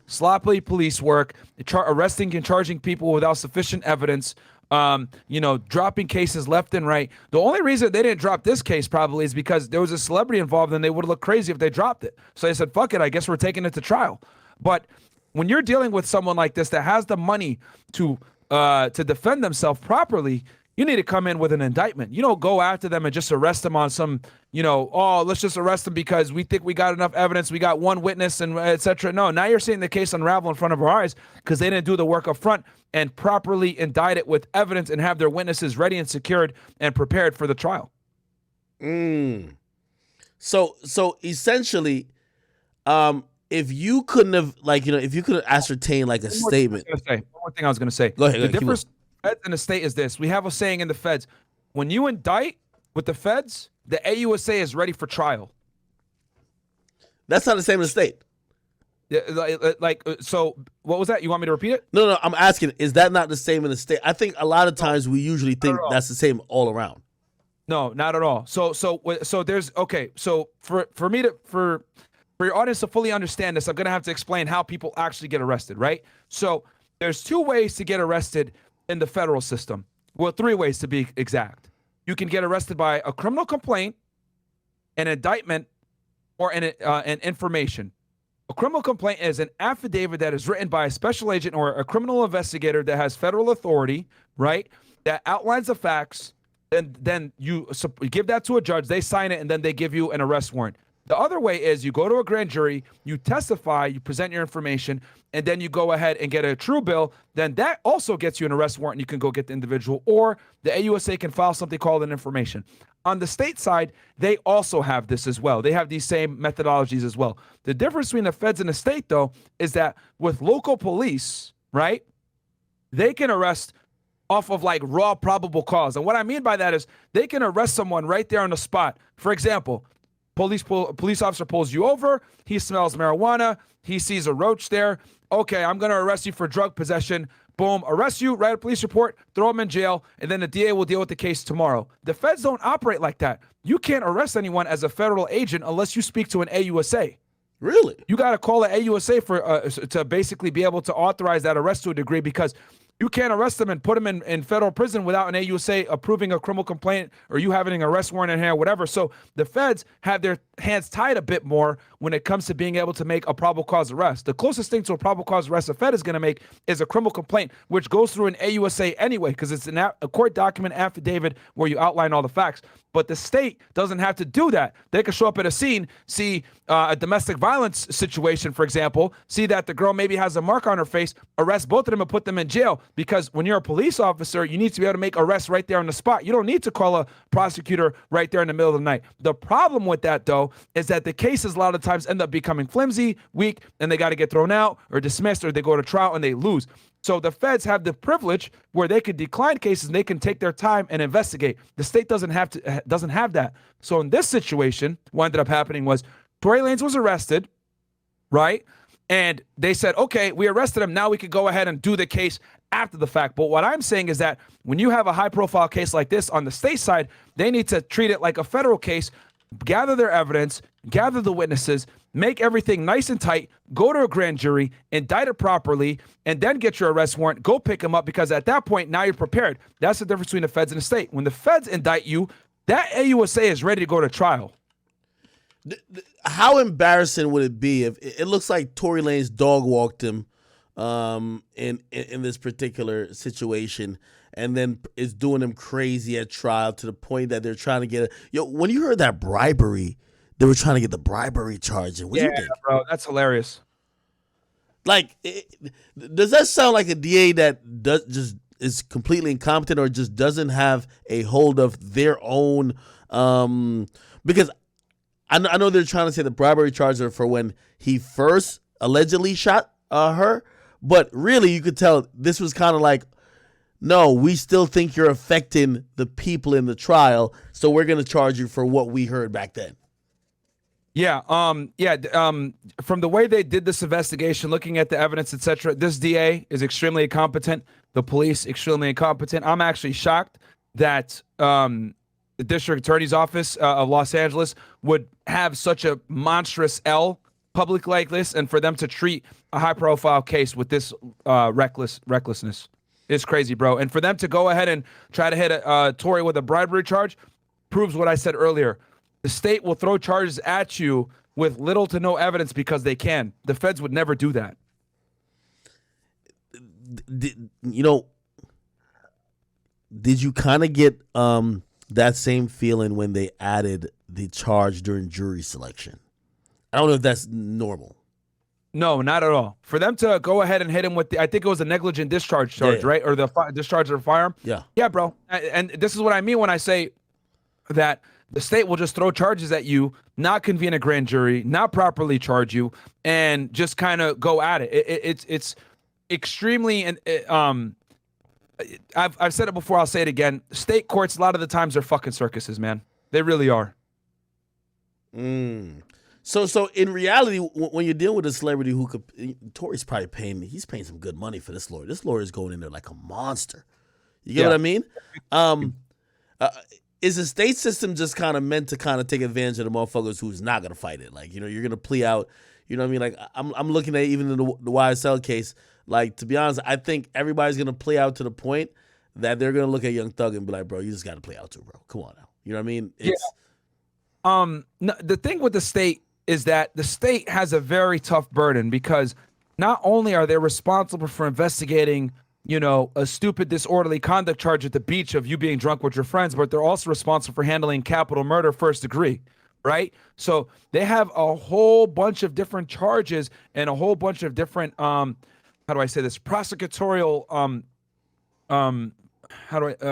Sloppy police work, arresting and charging people without sufficient evidence, dropping cases left and right. The only reason they didn't drop this case probably is because there was a celebrity involved and they would have looked crazy if they dropped it. So they said, fuck it, I guess we're taking it to trial. But when you're dealing with someone like this that has the money to defend themselves properly, you need to come in with an indictment. You don't go after them and just arrest them on some, let's just arrest them because we think we got enough evidence. We got one witness and et cetera. No, now you're seeing the case unravel in front of our eyes because they didn't do the work up front and properly indict it with evidence and have their witnesses ready and secured and prepared for the trial. So essentially, if you couldn't have, if you could ascertain like a statement. One more thing I was going to say. Go ahead. The difference feds and the state is this. We have a saying in the feds: when you indict with the feds, the AUSA is ready for trial. That's not the same as the state. Yeah, so what was that? You want me to repeat it? No, I'm asking, is that not the same in the state? I think a lot of times we usually think that's the same all around. No, not at all. So there's okay. So for me to for your audience to fully understand this, I'm gonna have to explain how people actually get arrested, right? So there's two ways to get arrested in the federal system. Well, three ways to be exact. You can get arrested by a criminal complaint, an indictment, or an information. A criminal complaint is an affidavit that is written by a special agent or a criminal investigator that has federal authority, right? That outlines the facts. And then you give that to a judge, they sign it, and then they give you an arrest warrant. The other way is you go to a grand jury, you testify, you present your information, and then you go ahead and get a true bill. Then that also gets you an arrest warrant. And you can go get the individual, or the AUSA can file something called an information. On the state side, they also have this as well. They have these same methodologies as well. The difference between the feds and the state, though, is that with local police, right, they can arrest off of like raw probable cause. And what I mean by that is they can arrest someone right there on the spot. For example, police officer pulls you over, he smells marijuana, he sees a roach there. Okay, I'm going to arrest you for drug possession. Boom, arrest you, write a police report, throw him in jail, and then the DA will deal with the case tomorrow. The feds don't operate like that. You can't arrest anyone as a federal agent unless you speak to an AUSA. Really? You got to call an AUSA for to basically be able to authorize that arrest to a degree, because you can't arrest them and put them in federal prison without an AUSA approving a criminal complaint or you having an arrest warrant in hand, whatever. So the feds have their hands tied a bit more when it comes to being able to make a probable cause arrest. The closest thing to a probable cause arrest a Fed is going to make is a criminal complaint, which goes through an AUSA anyway, because it's a court document affidavit where you outline all the facts. But the state doesn't have to do that. They can show up at a scene, see a domestic violence situation, for example, see that the girl maybe has a mark on her face, arrest both of them and put them in jail. Because when you're a police officer, you need to be able to make arrests right there on the spot. You don't need to call a prosecutor right there in the middle of the night. The problem with that, though, is that the cases a lot of times end up becoming flimsy, weak, and they got to get thrown out or dismissed, or they go to trial and they lose. So the feds have the privilege where they can decline cases and they can take their time and investigate. The state doesn't have that. So in this situation, what ended up happening was Tory Lanez was arrested, right? And they said, okay, we arrested him. Now we can go ahead and do the case after the fact. But what I'm saying is that when you have a high profile case like this on the state side, they need to treat it like a federal case, gather their evidence, gather the witnesses, make everything nice and tight, go to a grand jury, indict it properly, and then get your arrest warrant, go pick them up, because at that point, now you're prepared. That's the difference between the feds and the state. When the feds indict you, that AUSA is ready to go to trial. How embarrassing would it be if it looks like Tory Lanez dog walked him in this particular situation, and then is doing him crazy at trial to the point that they're trying to get when you heard that bribery, they were trying to get the bribery charge. What do you think? Bro, that's hilarious. Like, does that sound like a DA that just is completely incompetent or just doesn't have a hold of their own? Because I know they're trying to say the bribery charges are for when he first allegedly shot her, but really you could tell this was kind of like, no, we still think you're affecting the people in the trial, so we're going to charge you for what we heard back then. Yeah, from the way they did this investigation, looking at the evidence, etc., this DA is extremely incompetent. The police extremely incompetent. I'm actually shocked that the district attorney's office of Los Angeles would have such a monstrous L public like this, and for them to treat a high-profile case with this recklessness is crazy, bro. And for them to go ahead and try to hit Tory with a bribery charge proves what I said earlier. The state will throw charges at you with little to no evidence because they can. The feds would never do that. Did you kind of get that same feeling when they added the charge during jury selection? I don't know if that's normal. No, not at all. For them to go ahead and hit him with I think it was a negligent discharge charge, right? Or the discharge of a firearm. Yeah, bro. And this is what I mean when I say that the state will just throw charges at you, not convene a grand jury, not properly charge you, and just kind of go at it. It's extremely, and I've said it before, I'll say it again. State courts, a lot of the times, are fucking circuses, man. They really are. So in reality, when you're dealing with a celebrity who Tory's probably he's paying some good money for this lawyer. This lawyer is going in there like a monster. You get what I mean? is the state system just kind of meant to kind of take advantage of the motherfuckers who's not gonna fight it? Like, you're gonna plea out. You know what I mean? Like, I'm looking at even in the YSL case. Like, to be honest, I think everybody's gonna play out to the point that they're gonna look at Young Thug and be like, bro, you just gotta play out too, bro. Come on now. You know what I mean? No, the thing with the state is that the state has a very tough burden because not only are they responsible for investigating, a stupid disorderly conduct charge at the beach of you being drunk with your friends, but they're also responsible for handling capital murder first degree, right? So they have a whole bunch of different charges and a whole bunch of different, how do I say this, prosecutorial,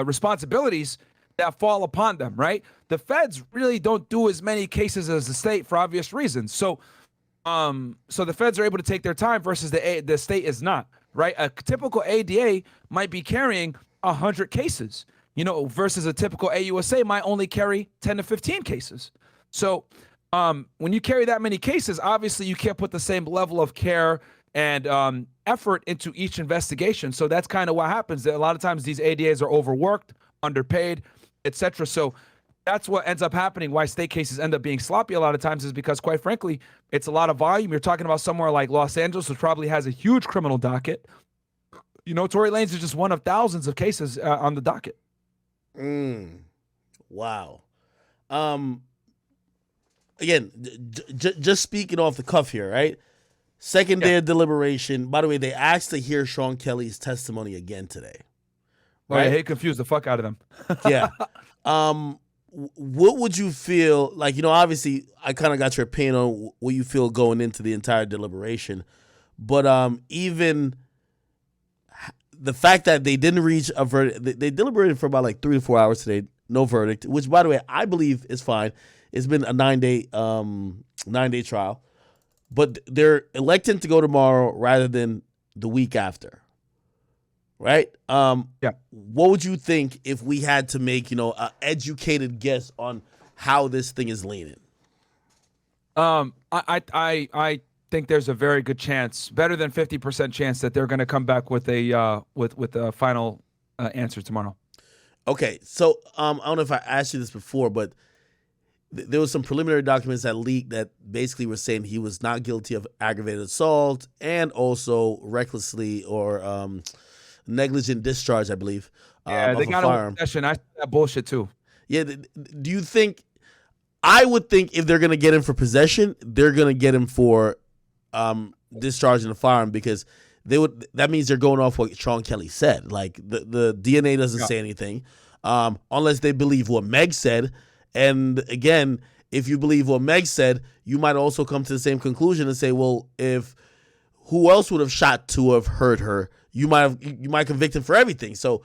responsibilities that fall upon them, right? The feds really don't do as many cases as the state for obvious reasons. So the feds are able to take their time versus the state is not, right? A typical ADA might be carrying 100 cases, versus a typical AUSA might only carry 10 to 15 cases. So when you carry that many cases, obviously you can't put the same level of care and effort into each investigation. So that's kind of what happens. A lot of times these ADAs are overworked, underpaid, etc. So that's what ends up happening. Why state cases end up being sloppy a lot of times is because, quite frankly, it's a lot of volume. You're talking about somewhere like Los Angeles, which probably has a huge criminal docket. Tory Lanez is just one of thousands of cases on the docket. Wow. Again, just speaking off the cuff here, right? Second day of deliberation. By the way, they asked to hear Sean Kelly's testimony again today. Right? He confused the fuck out of them. Yeah. What would you feel like? Obviously, I kind of got your opinion on what you feel going into the entire deliberation, but even the fact that they didn't reach a verdict, they deliberated for about like 3 to 4 hours today, no verdict. Which, by the way, I believe is fine. It's been a 9-day trial, but they're electing to go tomorrow rather than the week after. Right? What would you think if we had to make, an educated guess on how this thing is leaning? I think there's a very good chance, better than 50% chance, that they're going to come back with a final answer tomorrow. Okay, so I don't know if I asked you this before, but there was some preliminary documents that leaked that basically were saying he was not guilty of aggravated assault and also recklessly or negligent discharge, I believe. They got him in possession. I see that bullshit too. Yeah. Do you think? I would think if they're gonna get him for possession, they're gonna get him for discharging the firearm, because that means they're going off what Sean Kelly said. Like the DNA doesn't say anything, unless they believe what Meg said. And again, if you believe what Meg said, you might also come to the same conclusion and say, well, if who else would have shot to have hurt her? You might convict him for everything. So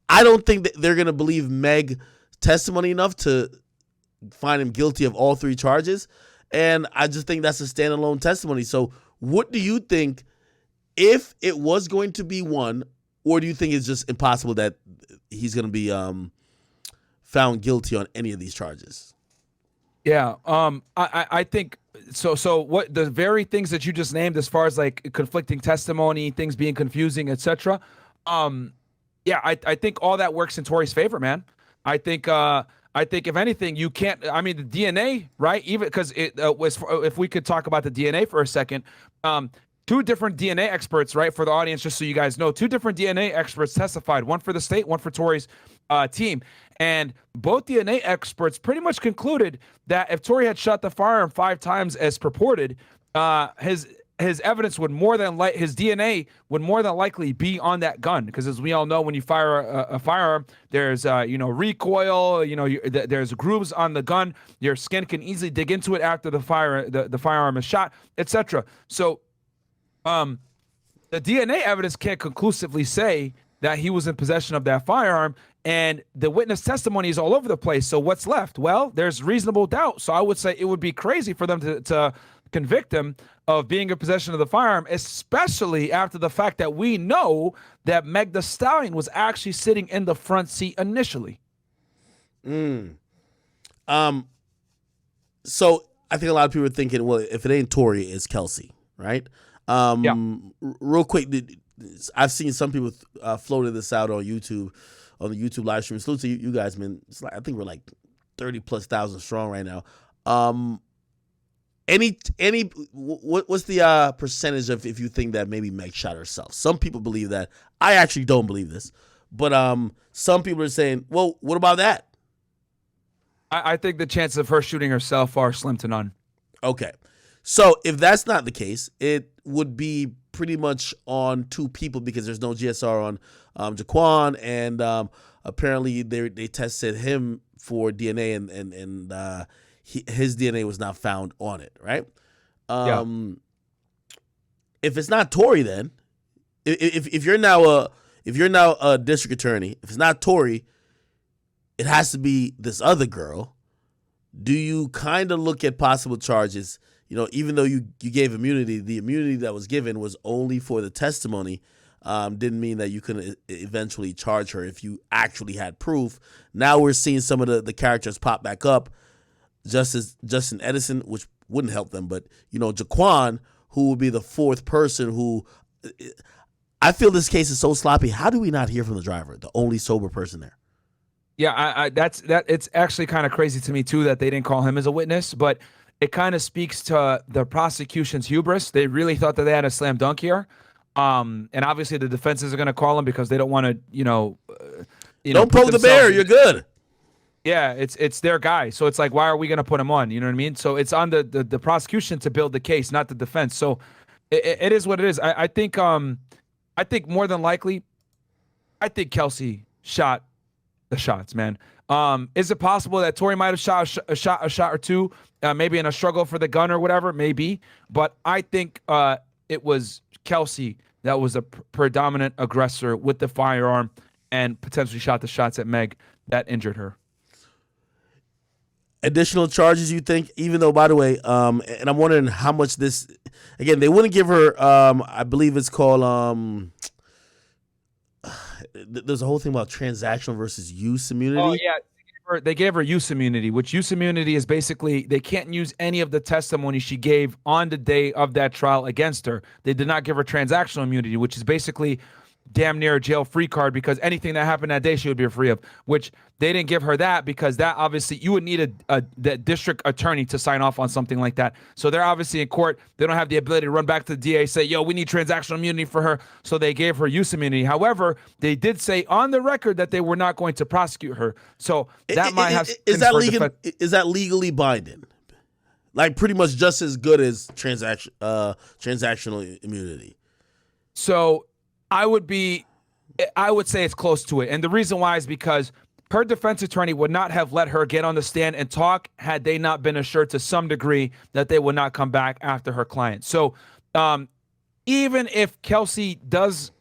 I don't think that they're gonna believe Meg's testimony enough to find him guilty of all 3 charges, and I just think that's a standalone testimony. So what do you think, if it was going to be one, or do you think it's just impossible that he's gonna be found guilty on any of these charges? Yeah, I think so. So what the very things that you just named, as far as like conflicting testimony, things being confusing, etc. Yeah, I think all that works in Tory's favor, man. I think if anything, you can't. I mean, the DNA, right? Even because it was. If we could talk about the DNA for a second, 2 different DNA experts, right? For the audience, just so you guys know, 2 different DNA experts testified. One for the state, one for Tory's team. And both DNA experts pretty much concluded that if Tory had shot the firearm 5 times as purported, his evidence would his DNA would more than likely be on that gun, because as we all know, when you fire a firearm, there's recoil, there's grooves on the gun. Your skin can easily dig into it after the firearm is shot, etc. So, the DNA evidence can't conclusively say that he was in possession of that firearm, and the witness testimony is all over the place. So what's left? Well, there's reasonable doubt. So I would say it would be crazy for them to convict him of being in possession of the firearm, especially after the fact that we know that Meg Thee Stallion was actually sitting in the front seat initially. So I think a lot of people are thinking, well, if it ain't Tory, it's Kelsey, right? Real quick, I've seen some people floated this out on YouTube on the YouTube live stream. Salute to you guys, man. It's like, I think we're like 30,000+ strong right now. What's the percentage of if you think that maybe Meg shot herself? Some people believe that. I actually don't believe this, but some people are saying, well, what about that? I think the chances of her shooting herself are slim to none. Okay, so if that's not the case, it would be pretty much on two people because there's no GSR on Jaquan, and apparently they tested him for DNA, and his DNA was not found on it, right? If it's not Tory, then if you're now a district attorney, if it's not Tory, it has to be this other girl. Do you kind of look at possible charges? You know, even though you gave immunity, the immunity that was given was only for the testimony. Didn't mean that you couldn't eventually charge her if you actually had proof. Now we're seeing some of the characters pop back up. Justin Edison, which wouldn't help them, but Jaquan, who would be the fourth person who. I feel this case is so sloppy. How do we not hear from the driver, the only sober person there? Yeah, it's actually kind of crazy to me too that they didn't call him as a witness, but it kind of speaks to the prosecution's hubris. They really thought that they had a slam dunk here, and obviously the defenses are going to call him because they don't want to, don't poke the bear. You're good. Yeah, it's their guy, so it's like, why are we going to put him on? You know what I mean? So it's on the prosecution to build the case, not the defense. So it is what it is. I think more than likely, I think Kelsey shot the shots, man. Is it possible that Tory might have shot a shot or two, maybe in a struggle for the gun or whatever? Maybe. But I think it was Kelsey that was a predominant aggressor with the firearm and potentially shot the shots at Meg that injured her. Additional charges, you think? Even though, by the way, and I'm wondering how much this, again, they wouldn't give her, I believe it's called, there's a whole thing about transactional versus use immunity. Oh, yeah. They gave her use immunity, which use immunity is basically they can't use any of the testimony she gave on the day of that trial against her. They did not give her transactional immunity, which is basically damn near a jail-free card because anything that happened that day she would be free of, which they didn't give her that because that obviously you would need the district attorney to sign off on something like that. So they're obviously in court. They don't have the ability to run back to the DA, say, yo, we need transactional immunity for her. So they gave her use immunity. However, they did say on the record that they were not going to prosecute her. So that might have... Is that legally binding? Like pretty much just as good as transactional immunity? So... I would say it's close to it. And the reason why is because her defense attorney would not have let her get on the stand and talk had they not been assured to some degree that they would not come back after her client. So even if Kelsey does,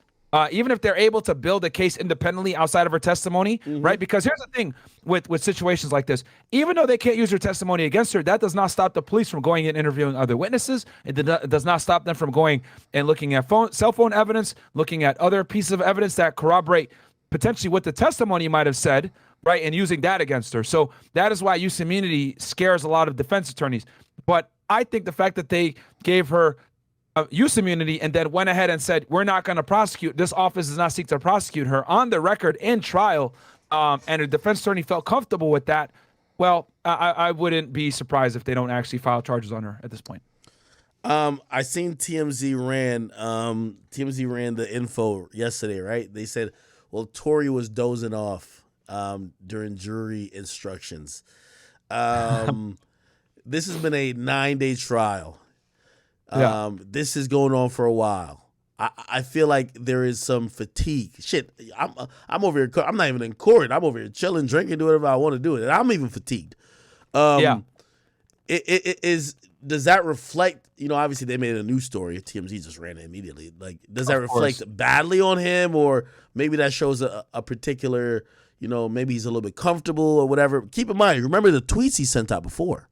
even if they're able to build a case independently outside of her testimony, right? Because here's the thing with situations like this, even though they can't use her testimony against her, that does not stop the police from going and interviewing other witnesses. It does not stop them from going and looking at cell phone evidence, looking at other pieces of evidence that corroborate potentially what the testimony might have said, right? And using that against her. So that is why use immunity scares a lot of defense attorneys. But I think the fact that they gave her use immunity and then went ahead and said, we're not going to prosecute, this office does not seek to prosecute her on the record in trial, and a defense attorney felt comfortable with that, well, I wouldn't be surprised if they don't actually file charges on her at this point. I seen TMZ ran the info yesterday, right? They said, well, Tory was dozing off during jury instructions. This has been a 9-day trial. This is going on for a while. I feel like there is some fatigue. Shit, I'm over here. I'm not even in court. I'm over here chilling, drinking, doing whatever I want to do, and I'm even fatigued. It is. Does that reflect? Obviously they made a news story. TMZ just ran it immediately. Like, does that reflect badly on him, or maybe that shows a particular? Maybe he's a little bit comfortable or whatever. Keep in mind, remember the tweets he sent out before.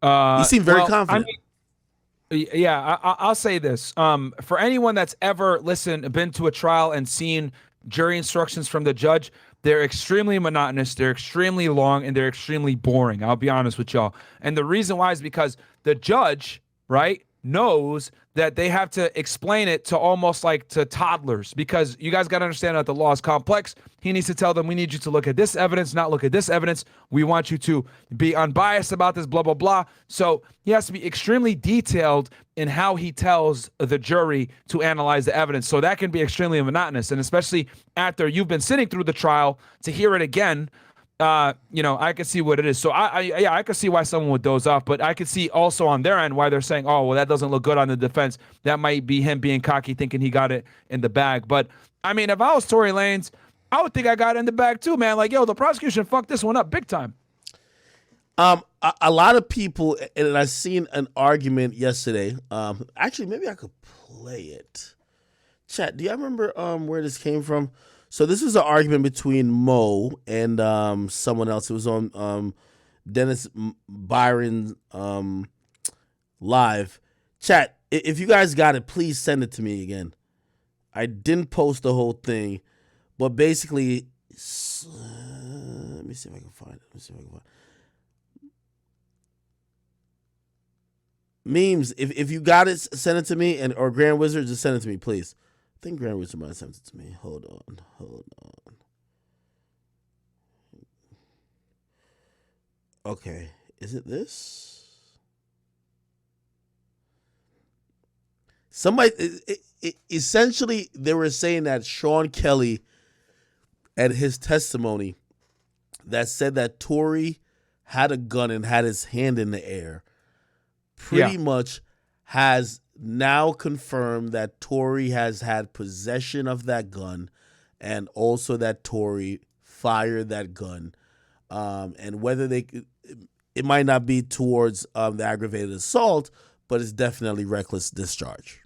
He seemed very confident. I'll say this. For anyone that's ever been to a trial and seen jury instructions from the judge, they're extremely monotonous, they're extremely long, and they're extremely boring. I'll be honest with y'all. And the reason why is because the judge, right, knows that they have to explain it to almost like to toddlers, because you guys got to understand that the law is complex. He needs to tell them, we need you to look at this evidence, not look at this evidence. We want you to be unbiased about this, blah, blah, blah. So he has to be extremely detailed in how he tells the jury to analyze the evidence. So that can be extremely monotonous. And especially after you've been sitting through the trial, to hear it again, I could see what it is. So I could see why someone would doze off, but I could see also on their end why they're saying, oh, well, that doesn't look good on the defense. That might be him being cocky, thinking he got it in the bag. But I mean, if I was Tory Lanez, I would think I got it in the bag too, man. Like, yo, the prosecution fucked this one up big time. A lot of people, and I seen an argument yesterday. Actually, maybe I could play it. Chat, do you remember where this came from? So this was an argument between Mo and someone else. It was on Dennis Byron live. Chat, if you guys got it, please send it to me again. I didn't post the whole thing, but basically, let me see if I can find it. Memes, if you got it, send it to me, or Grand Wizard, just send it to me, please. I think Grand Wizard might have sent it to me. Hold on. Okay, is it this? Somebody, essentially, they were saying that Sean Kelly, at his testimony, that said that Tory had a gun and had his hand in the air, pretty much has now confirmed that Tory has had possession of that gun, and also that Tory fired that gun. And whether it might not be towards the aggravated assault, but it's definitely reckless discharge.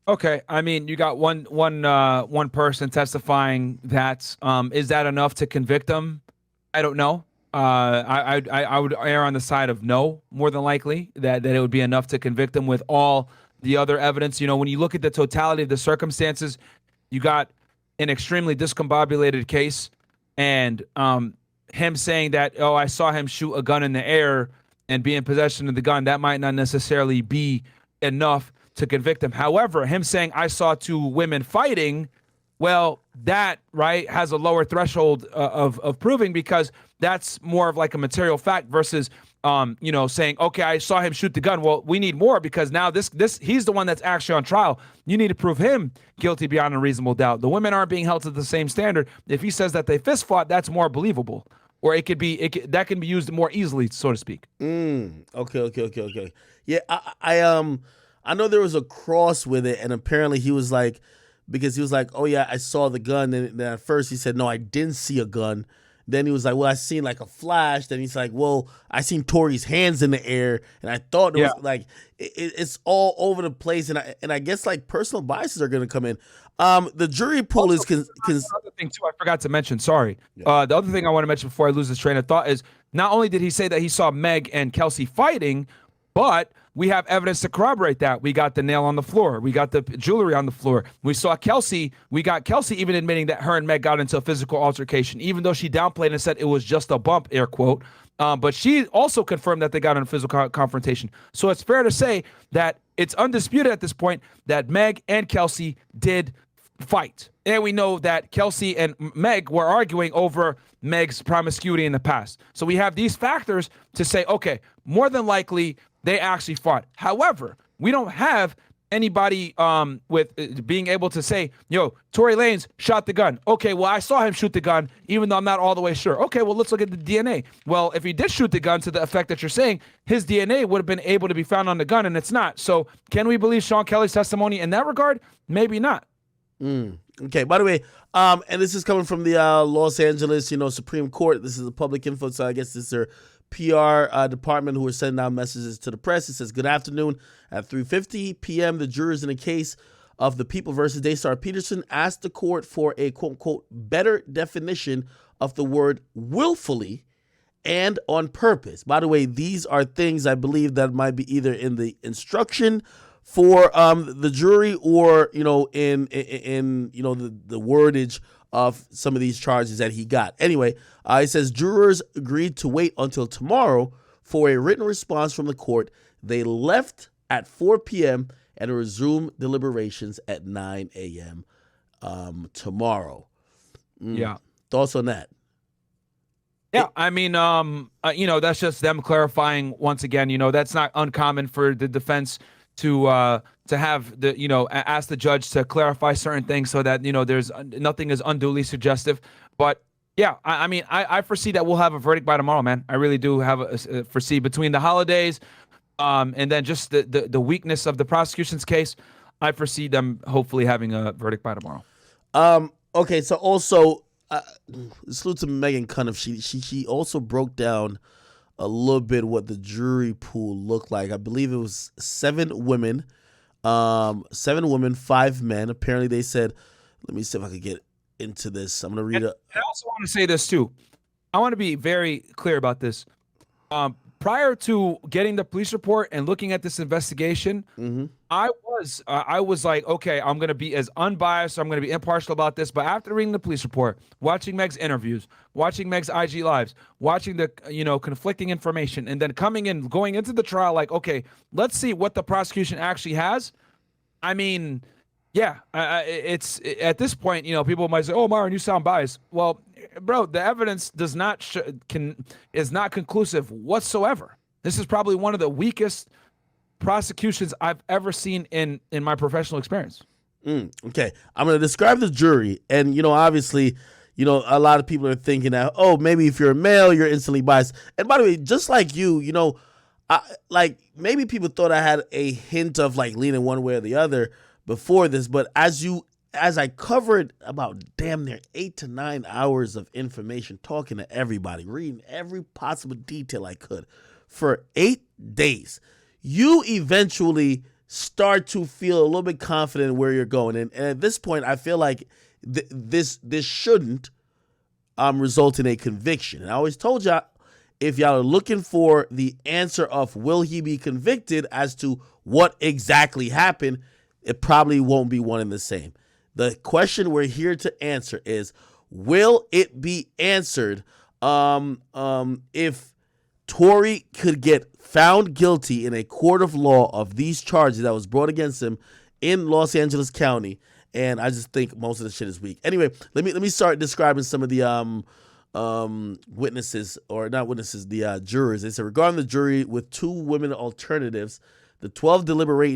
Okay, I mean, you got one person testifying that. Is that enough to convict him? I don't know. I would err on the side of no, more than likely, that it would be enough to convict him with all the other evidence. You know, when you look at the totality of the circumstances, you got an extremely discombobulated case, and him saying that, oh, I saw him shoot a gun in the air and be in possession of the gun, that might not necessarily be enough to convict him. However, him saying I saw two women fighting, well, that, right, has a lower threshold of proving, because that's more of like a material fact versus, saying, okay, I saw him shoot the gun. Well, we need more, because now this he's the one that's actually on trial. You need to prove him guilty beyond a reasonable doubt. The women aren't being held to the same standard. If he says that they fist fought, that's more believable, or that can be used more easily, so to speak. Okay. Yeah, I know there was a cross with it, and apparently he was like, because he was like, oh yeah, I saw the gun. And then at first he said, no, I didn't see a gun. Then he was like, well, I seen like a flash. Then he's like, well, I seen Tory's hands in the air, and I thought it was like, it's all over the place. And I guess like personal biases are going to come in. The jury pool also, is another thing too, I forgot to mention, sorry. Yeah. The other thing I want to mention before I lose this train of thought is, not only did he say that he saw Meg and Kelsey fighting, but we have evidence to corroborate that. We got the nail on the floor. We got the jewelry on the floor. We saw Kelsey. We got Kelsey even admitting that her and Meg got into a physical altercation, even though she downplayed and said it was just a bump, air quote. But she also confirmed that they got in a physical confrontation. So it's fair to say that it's undisputed at this point that Meg and Kelsey did fight. And we know that Kelsey and Meg were arguing over Meg's promiscuity in the past. So we have these factors to say, okay, more than likely they actually fought. However, we don't have anybody with being able to say, yo, Tory Lanez shot the gun. Okay, well, I saw him shoot the gun, even though I'm not all the way sure. Okay, well, let's look at the DNA. Well, if he did shoot the gun to the effect that you're saying, his DNA would have been able to be found on the gun, and it's not. So can we believe Sean Kelly's testimony in that regard? Maybe not. Okay, by the way, and this is coming from the Los Angeles, Supreme Court. This is a public info, so I guess this is their PR department who are sending out messages to the press. It says, good afternoon. At 3:50 p.m., the jurors in a case of the People versus Daystar Peterson asked the court for a quote-unquote better definition of the word willfully and on purpose. By the way, these are things I believe that might be either in the instruction for the jury or, in the wordage of some of these charges that he got. Anyway, it says jurors agreed to wait until tomorrow for a written response from the court. They left at 4 p.m. and resume deliberations at 9 a.m. Tomorrow. Yeah. Thoughts on that? Yeah, I mean, that's just them clarifying once again. That's not uncommon for the defense to have ask the judge to clarify certain things so that there's nothing is unduly suggestive. But yeah, I mean, I foresee that we'll have a verdict by tomorrow, man. I really do have a foresee between the holidays, and then just the weakness of the prosecution's case. I foresee them hopefully having a verdict by tomorrow. Okay, so also. Salute to Megan Cunniff. She also broke down a little bit what the jury pool looked like. I believe it was 7 women, 5 men. Apparently, they said. Let me see if I could get into this. I'm gonna read it. I also want to say this too. I want to be very clear about this. Prior to getting the police report and looking at this investigation, I was like, okay, I'm going to be as unbiased, I'm going to be impartial about this. But after reading the police report, watching Meg's interviews, watching Meg's IG lives, watching the conflicting information, and then going into the trial, like, okay, let's see what the prosecution actually has. I mean, yeah, it's at this point, people might say, "Oh, Myron, you sound biased." Well, bro, the evidence is not conclusive whatsoever. This is probably one of the weakest prosecutions I've ever seen in my professional experience. Okay, I'm going to describe the jury, and obviously, a lot of people are thinking that, oh, maybe if you're a male, you're instantly biased. And by the way, just like you, maybe people thought I had a hint of like leaning one way or the other before this, but as I covered about damn near 8 to 9 hours of information, talking to everybody, reading every possible detail I could for 8 days, you eventually start to feel a little bit confident where you're going. And at this point, I feel like this shouldn't result in a conviction. And I always told y'all, if y'all are looking for the answer of will he be convicted as to what exactly happened, it probably won't be one and the same. The question we're here to answer is, will it be answered if Tory could get found guilty in a court of law of these charges that was brought against him in Los Angeles County? And I just think most of the shit is weak. Anyway, let me start describing some of the witnesses, or not witnesses, the jurors. They said, regarding the jury with 2 women alternatives, the 12 deliberating